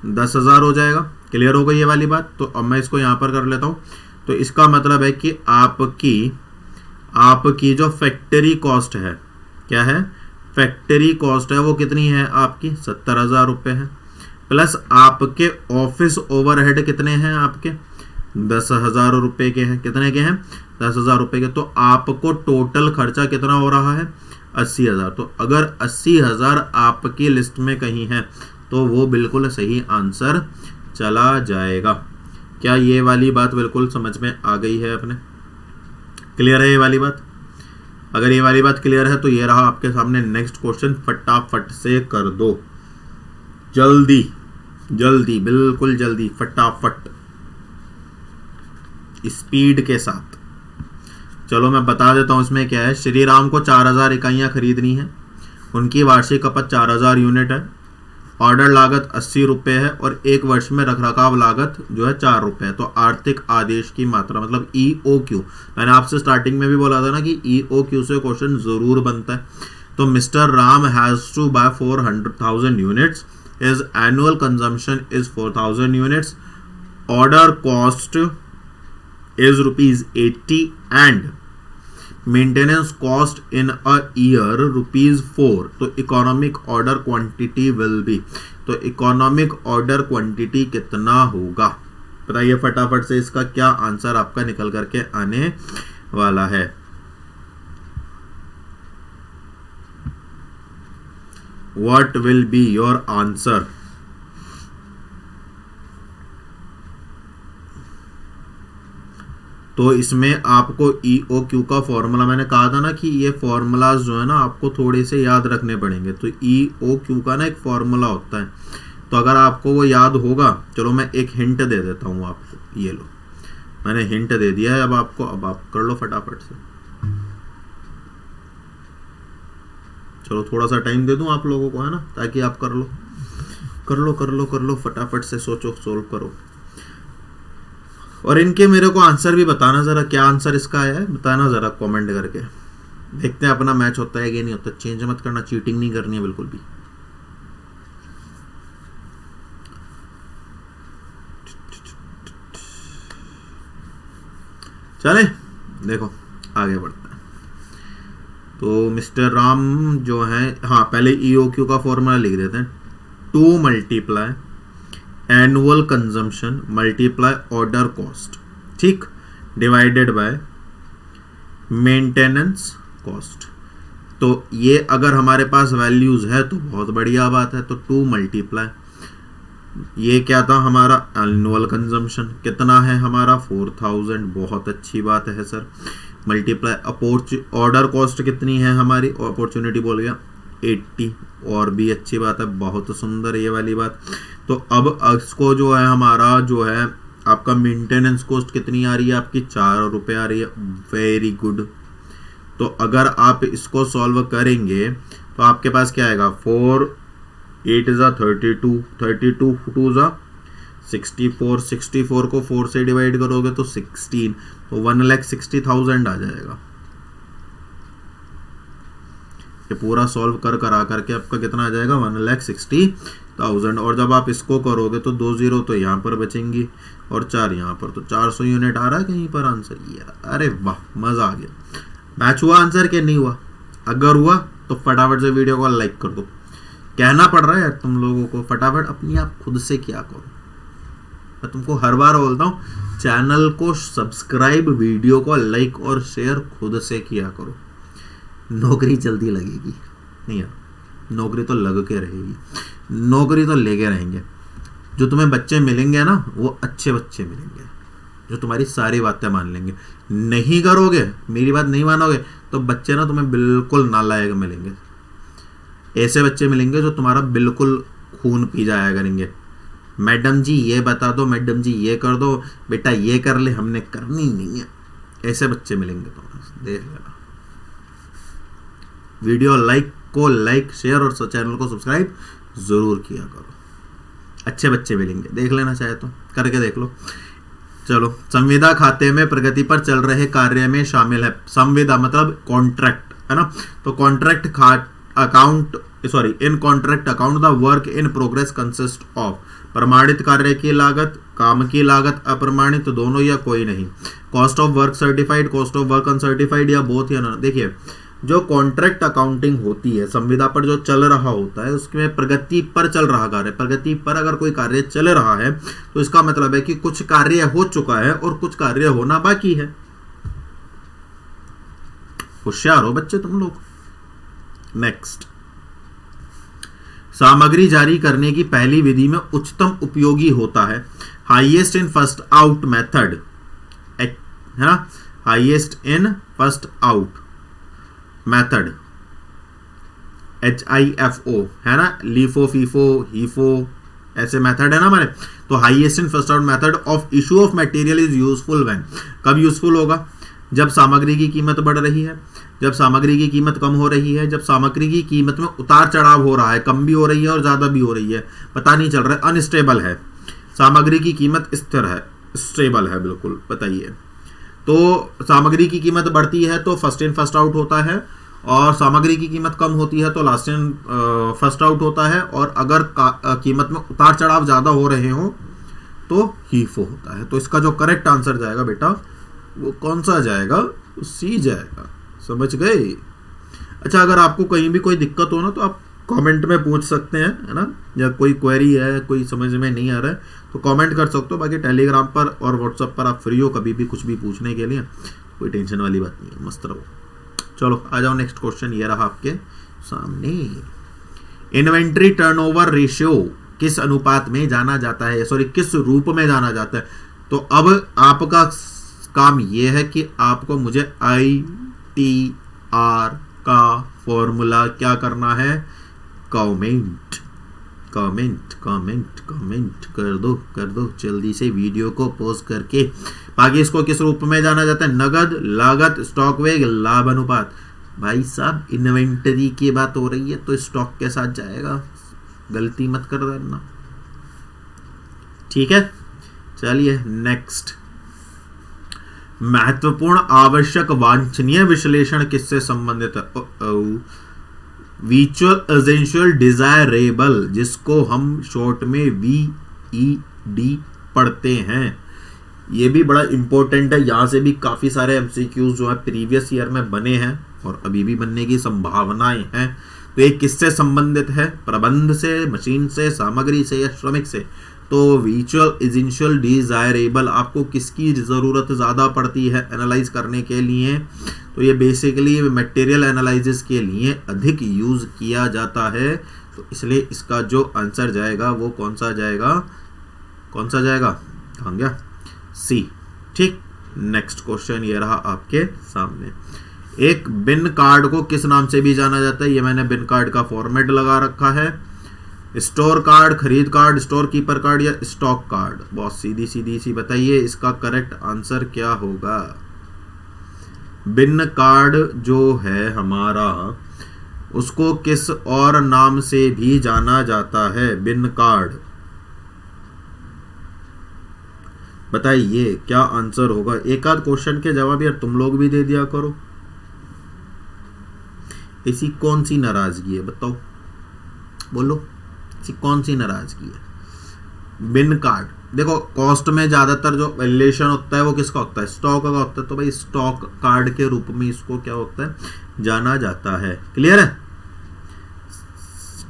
Speaker 1: 10,000 हो जाएगा। क्लियर हो गई ये वाली बात? तो अब मैं इसको यहां पर कर लेता हूं। तो इसका मतलब है कि आपकी जो फैक्ट्री कॉस्ट है, क्या है? फैक्ट्री कॉस्ट है वो कितनी है आपकी? 70,000 रुपये है, प्लस आपके ऑफिस ओवरहेड कितने हैं आपके? 10,000 रुपये के हैं। कितने के हैं? 10,000 रुपये के। तो आपको टोटल खर्चा कितना हो रहा है? 80,000। तो अगर 80,000 आपकी लिस्ट में कहीं है तो वो बिल्कुल सही आंसर चला जाएगा। क्या ये वाली बात बिल्कुल समझ में आ गई है अपने? क्लियर है ये वाली बात? अगर ये वाली बात क्लियर है तो ये रहा आपके सामने नेक्स्ट क्वेश्चन। फटाफट से कर दो, जल्दी जल्दी, बिल्कुल जल्दी, फटाफट, स्पीड के साथ। चलो मैं बता देता हूं इसमें क्या है। श्री राम को 4,000 इकाइयां खरीदनी है। उनकी वार्षिक खपत 4,000 यूनिट है। ऑर्डर लागत 80 रुपये है और एक वर्ष में रखरखाव लागत जो है 4 रुपये है। तो आर्थिक आदेश की मात्रा मतलब EOQ, मैंने आपसे स्टार्टिंग में भी बोला था ना कि EOQ से क्वेश्चन जरूर बनता है। तो mister Ram has to buy 400,000 units, his annual consumption is 4,000 units, order cost is ₹80 and maintenance cost in a year ₹4। तो economic order quantity will be, तो इकोनॉमिक ऑर्डर क्वांटिटी कितना होगा? बताइए फटाफट से, इसका क्या आंसर आपका निकल करके आने वाला है? What will be your answer? तो इसमें आपको EOQ का फॉर्मूला, मैंने कहा था ना कि ये फॉर्मूलाज जो है ना आपको थोड़े से याद रखने पड़ेंगे। तो EOQ का ना एक फॉर्मूला होता है, तो अगर आपको वो याद होगा, चलो मैं एक हिंट दे देता हूँ आपको। ये लो, मैंने हिंट दे दिया है अब आपको, अब आप कर लो फटाफट से। चलो थोड़ा सा टाइम दे दूं आप लोगों को, है ना, ताकि आप कर लो कर लो कर लो कर लो, फटाफट से सोचो, सोल्व करो। और इनके मेरे को आंसर भी बताना जरा, क्या आंसर इसका आया है बताना जरा कमेंट करके। देखते हैं अपना मैच होता है कि नहीं होता। चेंज मत करना, चीटिंग नहीं करनी है बिल्कुल भी। चले देखो आगे बढ़ता है। तो मिस्टर राम जो है, हाँ पहले EOQ का फॉर्मूला लिख देते हैं। 2 multiply annual consumption multiply order cost, ठीक, डिवाइडेड बाय मेंटेनेंस कॉस्ट। तो ये अगर हमारे पास वैल्यूज है तो बहुत बढ़िया बात है। तो 2 मल्टीप्लाई, ये क्या था हमारा? एनुअल कंजम्पशन कितना है हमारा? 4,000, बहुत अच्छी बात है सर। मल्टीप्लाई ऑर्डर कॉस्ट कितनी है हमारी? अपॉर्चुनिटी बोल गया 80, और भी अच्छी बात है, बहुत सुंदर ये वाली बात। तो अब इसको जो है हमारा जो है आपका मेंटेनेंस कॉस्ट कितनी आ रही है आपकी? 4 रुपये आ रही है। Very good. तो अगर आप इसको सॉल्व करेंगे तो आपके पास क्या आएगा? 4 8 is 32, 32 2 is 64, 64 को 4 से डिवाइड करोगे तो 16, तो 1,60,000 आ जाएगा। ये पूरा सॉल्व करा करके आपका कितना आ जाएगा 1,60,000। और जब आप इसको करोगे तो 2 जीरो तो यहाँ पर बचेंगी और 4 यहाँ पर, तो 400 यूनिट आ रहा है कहीं पर आंसर। ये अरे वाह, मजा आ गया। मैच हुआ आंसर के नहीं हुआ? अगर हुआ तो फटाफट से वीडियो को लाइक कर दो। कहना पड़ रहा है यार तुम लोगों को, फटाफट अपनी आप खुद से किया करो। मैं तुमको हर बार बोलता हूँ, चैनल को सब्सक्राइब, वीडियो को लाइक और शेयर खुद से किया करो। नौकरी जल्दी लगेगी नहीं यार, नौकरी तो लग के रहेगी, नौकरी तो लेके रहेंगे। जो तुम्हें बच्चे मिलेंगे ना, वो अच्छे बच्चे मिलेंगे जो तुम्हारी सारी बातें मान लेंगे। नहीं करोगे, मेरी बात नहीं मानोगे, तो बच्चे ना तुम्हें बिल्कुल नालायक मिलेंगे। ऐसे बच्चे मिलेंगे जो तुम्हारा बिल्कुल खून पी जाया करेंगे। मैडम जी ये बता दो, मैडम जी ये कर दो, बेटा ये कर ले, हमने करनी नहीं है। ऐसे बच्चे मिलेंगे तुम्हें, देख लेना। वीडियो लाइक शेयर और चैनल को सब्सक्राइब जरूर किया करो। अच्छे बच्चे मिलेंगे, देख लेना चाहे तो करके देख लो। चलो, संविदा खाते में प्रगति पर चल रहे कार्य में शामिल है। संविदा मतलब कॉन्ट्रैक्ट है ना, तो contract account in contract account the work in progress consist of. प्रमाणित कार्य की लागत, काम की लागत, अप्रमाणित, दोनों या कोई नहीं। Cost of work certified, cost of work uncertified, या बोथ या ना। देखिए, जो कॉन्ट्रैक्ट अकाउंटिंग होती है, संविदा पर जो चल रहा होता है, उसमें प्रगति पर चल रहा कार्य, प्रगति पर अगर कोई कार्य चल रहा है तो इसका मतलब है कि कुछ कार्य हो चुका है और कुछ कार्य होना बाकी है। होशियार हो बच्चे तुम लोग। नेक्स्ट, सामग्री जारी करने की पहली विधि में उच्चतम उपयोगी होता है highest in first out method, है ना, highest in first out method, HIFO है ना, लीफो फीफो हीफो ऐसे मेथड है ना हमारे। तो highest in first out method of issue of material is useful when, कब यूजफुल होगा? जब सामग्री की कीमत बढ़ रही है, जब सामग्री की कीमत कम हो रही है, जब सामग्री की कीमत में उतार चढ़ाव हो रहा है, कम भी हो रही है और ज्यादा भी हो रही है, पता नहीं चल रहा है, अनस्टेबल है। सामग्री की कीमत स्थिर है, स्टेबल है बिल्कुल, बताइए। तो सामग्री की कीमत बढ़ती है तो फर्स्ट इन फर्स्ट आउट होता है, और सामग्री की कीमत कम होती है तो लास्ट इन फर्स्ट आउट होता है, और अगर कीमत में उतार चढ़ाव ज्यादा हो रहे हो तो हीफो होता है। तो इसका जो करेक्ट आंसर जाएगा बेटा, वो कौन सा जाएगा? सी जाएगा। समझ गए? अच्छा, अगर आपको कहीं भी कोई दिक्कत हो ना तो आप कमेंट में पूछ सकते हैं, है ना, या कोई क्वेरी है, कोई समझ में नहीं आ रहा है तो कमेंट कर सकते हो। बाकी टेलीग्राम पर और व्हाट्सएप पर आप फ्री हो कभी भी कुछ भी पूछने के लिए, कोई टेंशन वाली बात नहीं है, मस्त रहो। चलो आ जाओ, नेक्स्ट क्वेश्चन ये रहा आपके सामने। इन्वेंट्री टर्नओवर रेशियो किस अनुपात में जाना जाता है, सॉरी किस रूप में जाना जाता है? तो अब आपका काम यह है कि आपको मुझे ITR का फॉर्मूला क्या करना है? कमेंट कमेंट कमेंट कमेंट कर दो जल्दी से वीडियो को पॉज करके। आगे इसको किस रूप में जाना जाता है? नगद, लागत, स्टॉक वेग, लाभ अनुपात। भाई साहब, इन्वेंटरी की बात हो रही है तो स्टॉक के साथ जाएगा, गलती मत कर देना, ठीक है। चलिए नेक्स्ट, महत्वपूर्ण, आवश्यक, वांछनीय विश्लेषण किससे संबंधित है? विचुअल एसेंशियल डिजायरेबल, जिसको हम शॉर्ट में VED पढ़ते हैं। ये भी बड़ा इंपॉर्टेंट है, यहाँ से भी काफी सारे MCQs जो है प्रीवियस ईयर में बने हैं और अभी भी बनने की संभावनाएं हैं। तो ये किससे संबंधित है? प्रबंध से, मशीन से, सामग्री से या श्रमिक से? तो विचुअल एसेंशियल डिजायरेबल आपको किसकी जरूरत ज्यादा पड़ती है एनालाइज करने के लिए? तो ये बेसिकली मटेरियल एनालिसिस के लिए अधिक यूज किया जाता है। तो इसलिए इसका जो आंसर जाएगा वो कौन सा जाएगा? कहाँ गया? सी, ठीक। नेक्स्ट क्वेश्चन ये रहा आपके सामने। एक बिन कार्ड को किस नाम से भी जाना जाता है? ये मैंने बिन कार्ड का फॉर्मेट लगा रखा है। स्टोर कार्ड, खरीद कार्ड, स्टोर कीपर कार्ड या स्टॉक कार्ड? बहुत सीधी सी बताइए, इसका करेक्ट आंसर क्या होगा? बिन कार्ड जो है हमारा, उसको किस और नाम से भी जाना जाता है? बिन कार्ड, बताइए क्या आंसर होगा? एक आध क्वेश्चन के जवाब यार तुम लोग भी दे दिया करो। ऐसी कौन सी नाराजगी है, बताओ, बोलो, ऐसी कौन सी नाराजगी है। बिन कार्ड, देखो कॉस्ट में ज्यादातर जो वैल्यूएशन होता है वो किसका होता है, स्टॉक का होता है, तो भाई स्टॉक कार्ड के रूप में इसको क्या होता है, जाना जाता है। क्लियर है,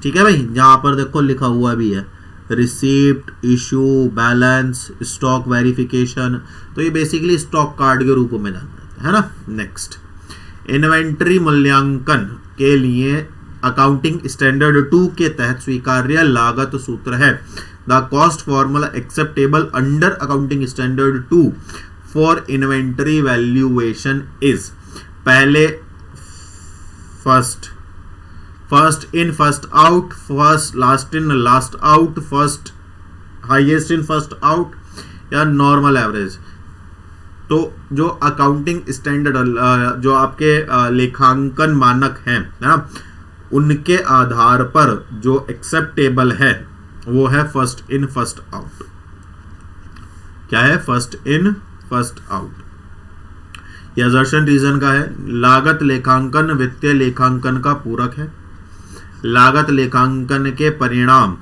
Speaker 1: ठीक है भाई। जहां पर देखो लिखा हुआ भी है receipt, issue, balance, stock verification, तो ये बेसिकली स्टॉक कार्ड के रूप में जाना जाता है ना। नेक्स्ट, इन्वेंट्री मूल्यांकन के लिए अकाउंटिंग स्टैंडर्ड 2 के तहत स्वीकार्य लागत सूत्र है। The cost formula acceptable under accounting standard 2 for inventory valuation is, पहले first in first out, first last in last out, first highest in first out, या नॉर्मल एवरेज। तो जो अकाउंटिंग स्टैंडर्ड जो आपके लेखांकन मानक हैं ना, उनके आधार पर जो एक्सेप्टेबल है वो है फर्स्ट इन फर्स्ट आउट। क्या है, फर्स्ट इन फर्स्ट आउट। यह असर्शन रीजन का है, लागत लेखांकन वित्तीय लेखांकन का पूरक है। लागत लेखांकन के परिणाम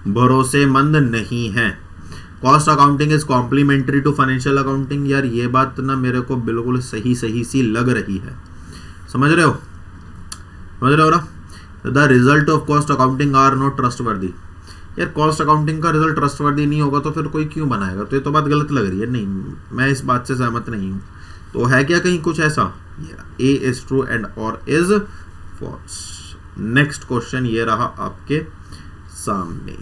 Speaker 1: भरोसेमंद नहीं है। Cost accounting is complementary to financial accounting. यार ये बात ना मेरे को बिल्कुल सही सी लग रही है, समझ रहे हो ना। The result of cost accounting are not trustworthy. यार कॉस्ट अकाउंटिंग का रिजल्ट ट्रस्टवर्दी नहीं होगा तो फिर कोई क्यों बनाएगा, तो ये तो बात गलत लग रही है। नहीं, मैं इस बात से सहमत नहीं हूं। तो है क्या कहीं कुछ ऐसा, ए इज ट्रू एंड और इज फॉल्स। नेक्स्ट क्वेश्चन ये रहा आपके सामने।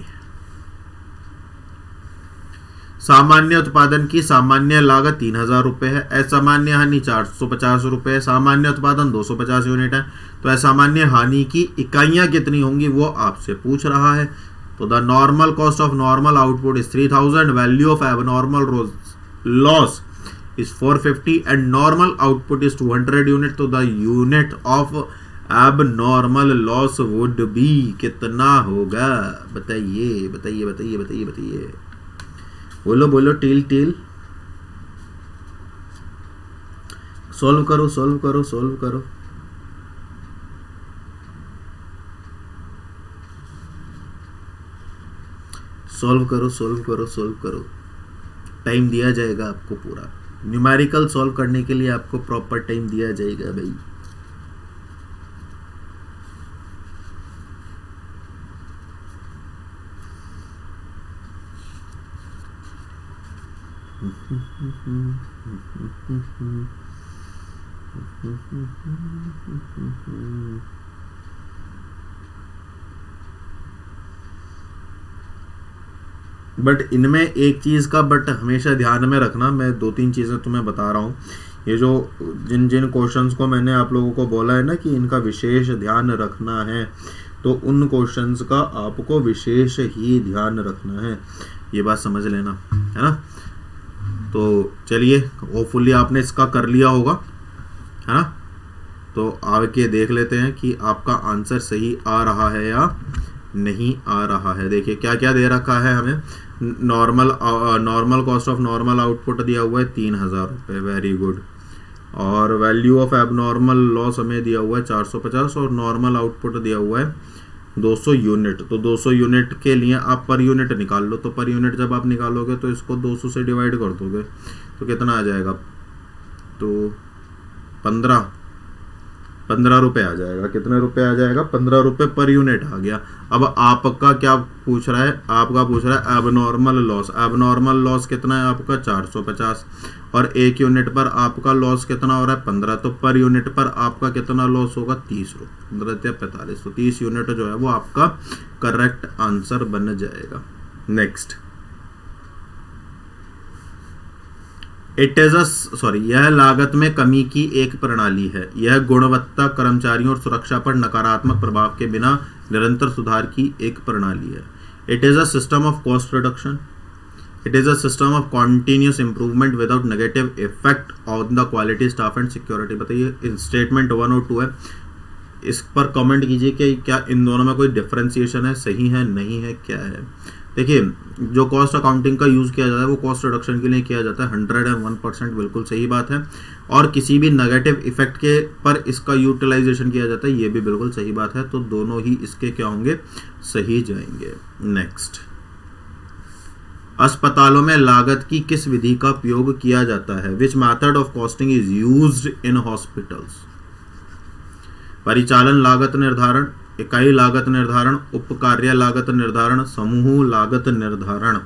Speaker 1: सामान्य उत्पादन की सामान्य लागत 3000 रुपए है, असामान्य हानि 450 रुपए है, सामान्य उत्पादन 250 यूनिट है। तो असामान्य हानि की इकाइयां कितनी होंगी वो आपसे पूछ रहा है। तो the normal cost of normal output is 3000, value of abnormal loss is 450 and normal output is 200 unit. तो the unit of abnormal loss would be कितना होगा, बताइए बताइए बताइए बताइए बताइए, बोलो बोलो, टील टील, सॉल्व करो सॉल्व करो सॉल्व करो। सॉल्व करो सॉल्व करो सॉल्व करो, टाइम दिया जाएगा आपको पूरा। न्यूमेरिकल सॉल्व करने के लिए आपको प्रॉपर टाइम दिया जाएगा भाई। बट इनमें एक चीज का बट हमेशा ध्यान में रखना, मैं 2-3 चीजें तुम्हें बता रहा हूँ। ये जो जिन जिन क्वेश्चंस को मैंने आप लोगों को बोला है ना कि इनका विशेष ध्यान रखना है, तो उन क्वेश्चंस का आपको विशेष ही ध्यान रखना है, ये बात समझ लेना, है ना। तो चलिए, होपफुली आपने इसका कर लिया होगा, है ना। तो आगे देख लेते हैं कि आपका आंसर सही आ रहा है या नहीं आ रहा है। देखिए क्या क्या दे रखा है हमें। Normal cost of normal output दिया हुआ है 3000 रुपये, वेरी गुड। और वैल्यू ऑफ एबनॉर्मल लॉस हमें दिया हुआ है 450 और नॉर्मल आउटपुट दिया हुआ है 200 यूनिट। तो 200 यूनिट के लिए आप पर यूनिट निकाल लो। तो पर यूनिट जब आप निकालोगे तो इसको 200 से डिवाइड कर दोगे तो कितना आ जाएगा, तो 15 रुपये आ जाएगा। कितने रुपए आ जाएगा, 15 रुपये पर यूनिट आ गया। अब आपका क्या पूछ रहा है, आपका पूछ रहा है एबनॉर्मल लॉस। एबनॉर्मल लॉस कितना है आपका 450 और 1 यूनिट पर आपका लॉस कितना हो रहा है 15। तो पर यूनिट पर आपका कितना लॉस होगा 30 रुपये, 15 × 45। तो 30 यूनिट जो है वो आपका करेक्ट आंसर बन जाएगा। नेक्स्ट, यह लागत में कमी की एक प्रणाली है। यह गुणवत्ता, कर्मचारियों और सुरक्षा पर नकारात्मक प्रभाव के बिना निरंतर सुधार की एक प्रणाली है। It is a system of cost reduction. It is a system of continuous improvement without negative effect on the quality, staff and security. बताइए स्टेटमेंट 1 और 2 है। इस पर कमेंट कीजिए कि क्या इन दोनों में कोई डिफरेंशिएशन है, सही है, नहीं है, क्या है। देखिए, जो कॉस्ट अकाउंटिंग का यूज़ किया जाता है वो कॉस्ट रिडक्शन के लिए किया जाता है, 101% बिल्कुल सही बात है। और किसी भी नेगेटिव इफेक्ट के पर इसका यूटिलाइजेशन किया जाता है, ये भी बिल्कुल सही बात है। तो दोनों ही इसके क्या होंगे, सही जाएंगे। नेक्स्ट, अस्पतालों में लागत की किस विधि का उपयोग किया जाता है? Which method of costing is used in hospitals? परिचालन लागत निर्धारण, इकाई लागत निर्धारण, उपकार्य लागत निर्धारण, समूह लागत निर्धारण,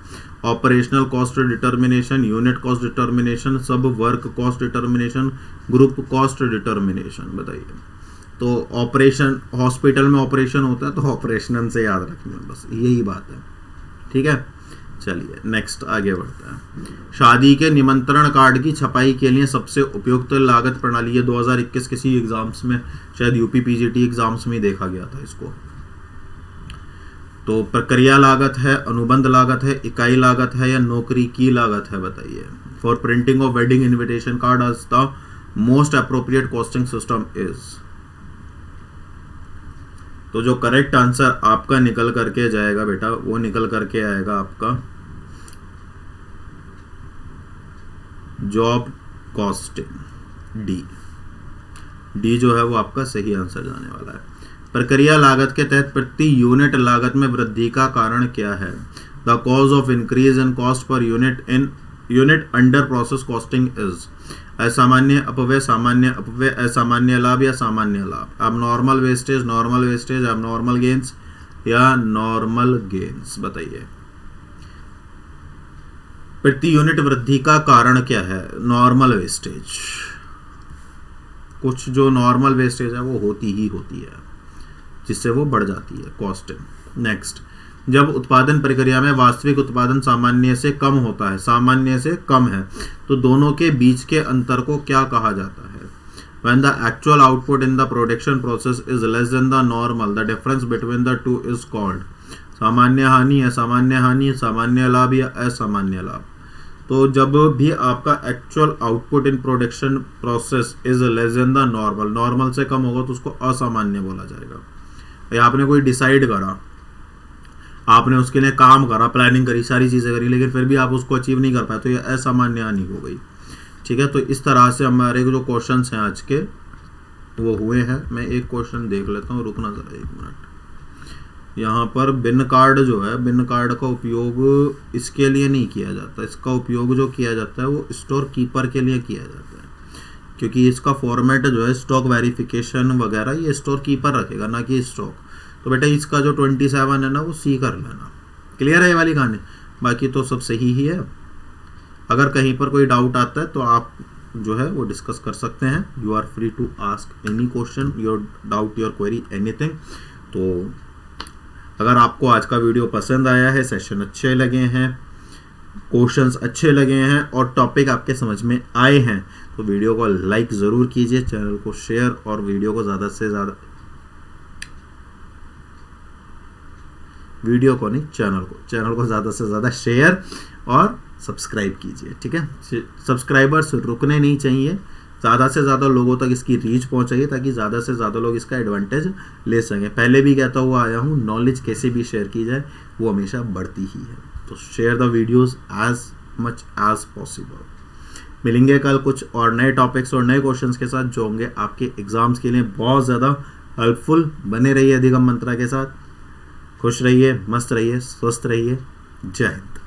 Speaker 1: operational cost determination, unit cost determination, सब work cost determination, group cost determination. बताइए। तो ऑपरेशन, हॉस्पिटल में ऑपरेशन होता है तो ऑपरेशन से याद रखना, बस यही बात है। ठीक है, चलिए नेक्स्ट आगे बढ़ता है। शादी के निमंत्रण कार्ड की छपाई के लिए सबसे उपयुक्त लागत प्रणाली, ये 2021 किसी एग्जाम्स में, शायद यूपी पीजीटी एग्जाम्स में देखा गया था इसको। तो प्रक्रिया लागत है, अनुबंध लागत है, इकाई लागत है, या नौकरी की लागत है? बताइए। For printing of wedding invitation card as the most appropriate costing system is. तो जो करेक्ट आंसर आपका निकल करके जाएगा बेटा, वो निकल करके आएगा आपका जॉब कॉस्टिंग, डी जो है वो आपका सही आंसर जाने वाला है। प्रक्रिया लागत के तहत प्रति यूनिट लागत में वृद्धि का कारण क्या है? The cause of increase in cost per unit under process costing is. असामान्य अपव्यय, सामान्य अपव्यय, असामान्य लाभ या सामान्य लाभ, abnormal wastage, normal wastage, abnormal gains या नॉर्मल गेन्स? बताइए। प्रति यूनिट वृद्धि का कारण क्या है? Normal wastage. कुछ जो नॉर्मल वेस्टेज है वो होती है, जिससे वो बढ़ जाती है कॉस्टिंग। नेक्स्ट, जब उत्पादन प्रक्रिया में वास्तविक उत्पादन सामान्य से कम होता है, सामान्य से कम है, तो दोनों के बीच के अंतर को क्या कहा जाता है? When the actual output in the production process is less than the normal, the difference between the two is called सामान्य हानि, असामान्य हानि, सामान्य लाभ या असामान्य लाभ। तो जब भी आपका actual output in production process is less than the normal, normal से कम होगा तो उसको असामान्य बोला जाएगा। या आपने कोई डिसाइड करा, आपने उसके लिए काम करा, प्लानिंग करी, सारी चीज़ें करी, लेकिन फिर भी आप उसको अचीव नहीं कर पाए, तो ये असामान्य हानि हो गई। ठीक है, तो इस तरह से हमारे जो क्वेश्चंस हैं आज के वो हुए हैं। मैं एक क्वेश्चन देख लेता हूँ, रुकना जरा 1 मिनट। यहाँ पर बिन कार्ड जो है, बिन कार्ड का उपयोग इसके लिए नहीं किया जाता, इसका उपयोग जो किया जाता है वो स्टोर कीपर के लिए किया जाता है, क्योंकि इसका फॉर्मेट जो है स्टॉक वेरिफिकेशन वगैरह ये स्टोर कीपर रखेगा, ना कि स्टॉक। तो बेटा इसका जो 27 है ना वो सी कर लेना। क्लियर है ये वाली कहानी? बाकी तो सब सही ही है। अगर कहीं पर कोई डाउट आता है तो आप जो है वो डिस्कस कर सकते हैं। You are free to ask any question, your doubt, your query, anything. तो अगर आपको आज का वीडियो पसंद आया है, सेशन अच्छे लगे हैं, क्वेश्चंस अच्छे लगे हैं और टॉपिक आपके समझ में आए हैं, तो वीडियो को लाइक ज़रूर कीजिए, चैनल को शेयर और वीडियो को ज़्यादा से ज़्यादा, वीडियो को नहीं, चैनल को ज़्यादा से ज़्यादा शेयर और सब्सक्राइब कीजिए। ठीक है, सब्सक्राइबर्स रुकने नहीं चाहिए, ज़्यादा से ज़्यादा लोगों तक इसकी रीच पहुंचाइए ताकि ज़्यादा से ज़्यादा लोग इसका एडवांटेज ले सकें। पहले भी कहता हुआ आया हूँ, नॉलेज कैसे भी शेयर की जाए वो हमेशा बढ़ती ही है। तो share the videos as much as possible. मिलेंगे कल कुछ और नए टॉपिक्स और नए क्वेश्चंस के साथ जो होंगे आपके एग्जाम्स के लिए बहुत ज़्यादा हेल्पफुल। बने रहिए अधिगम मंत्रा के साथ, खुश रहिए, मस्त रहिए, स्वस्थ रहिए। जय हिंद।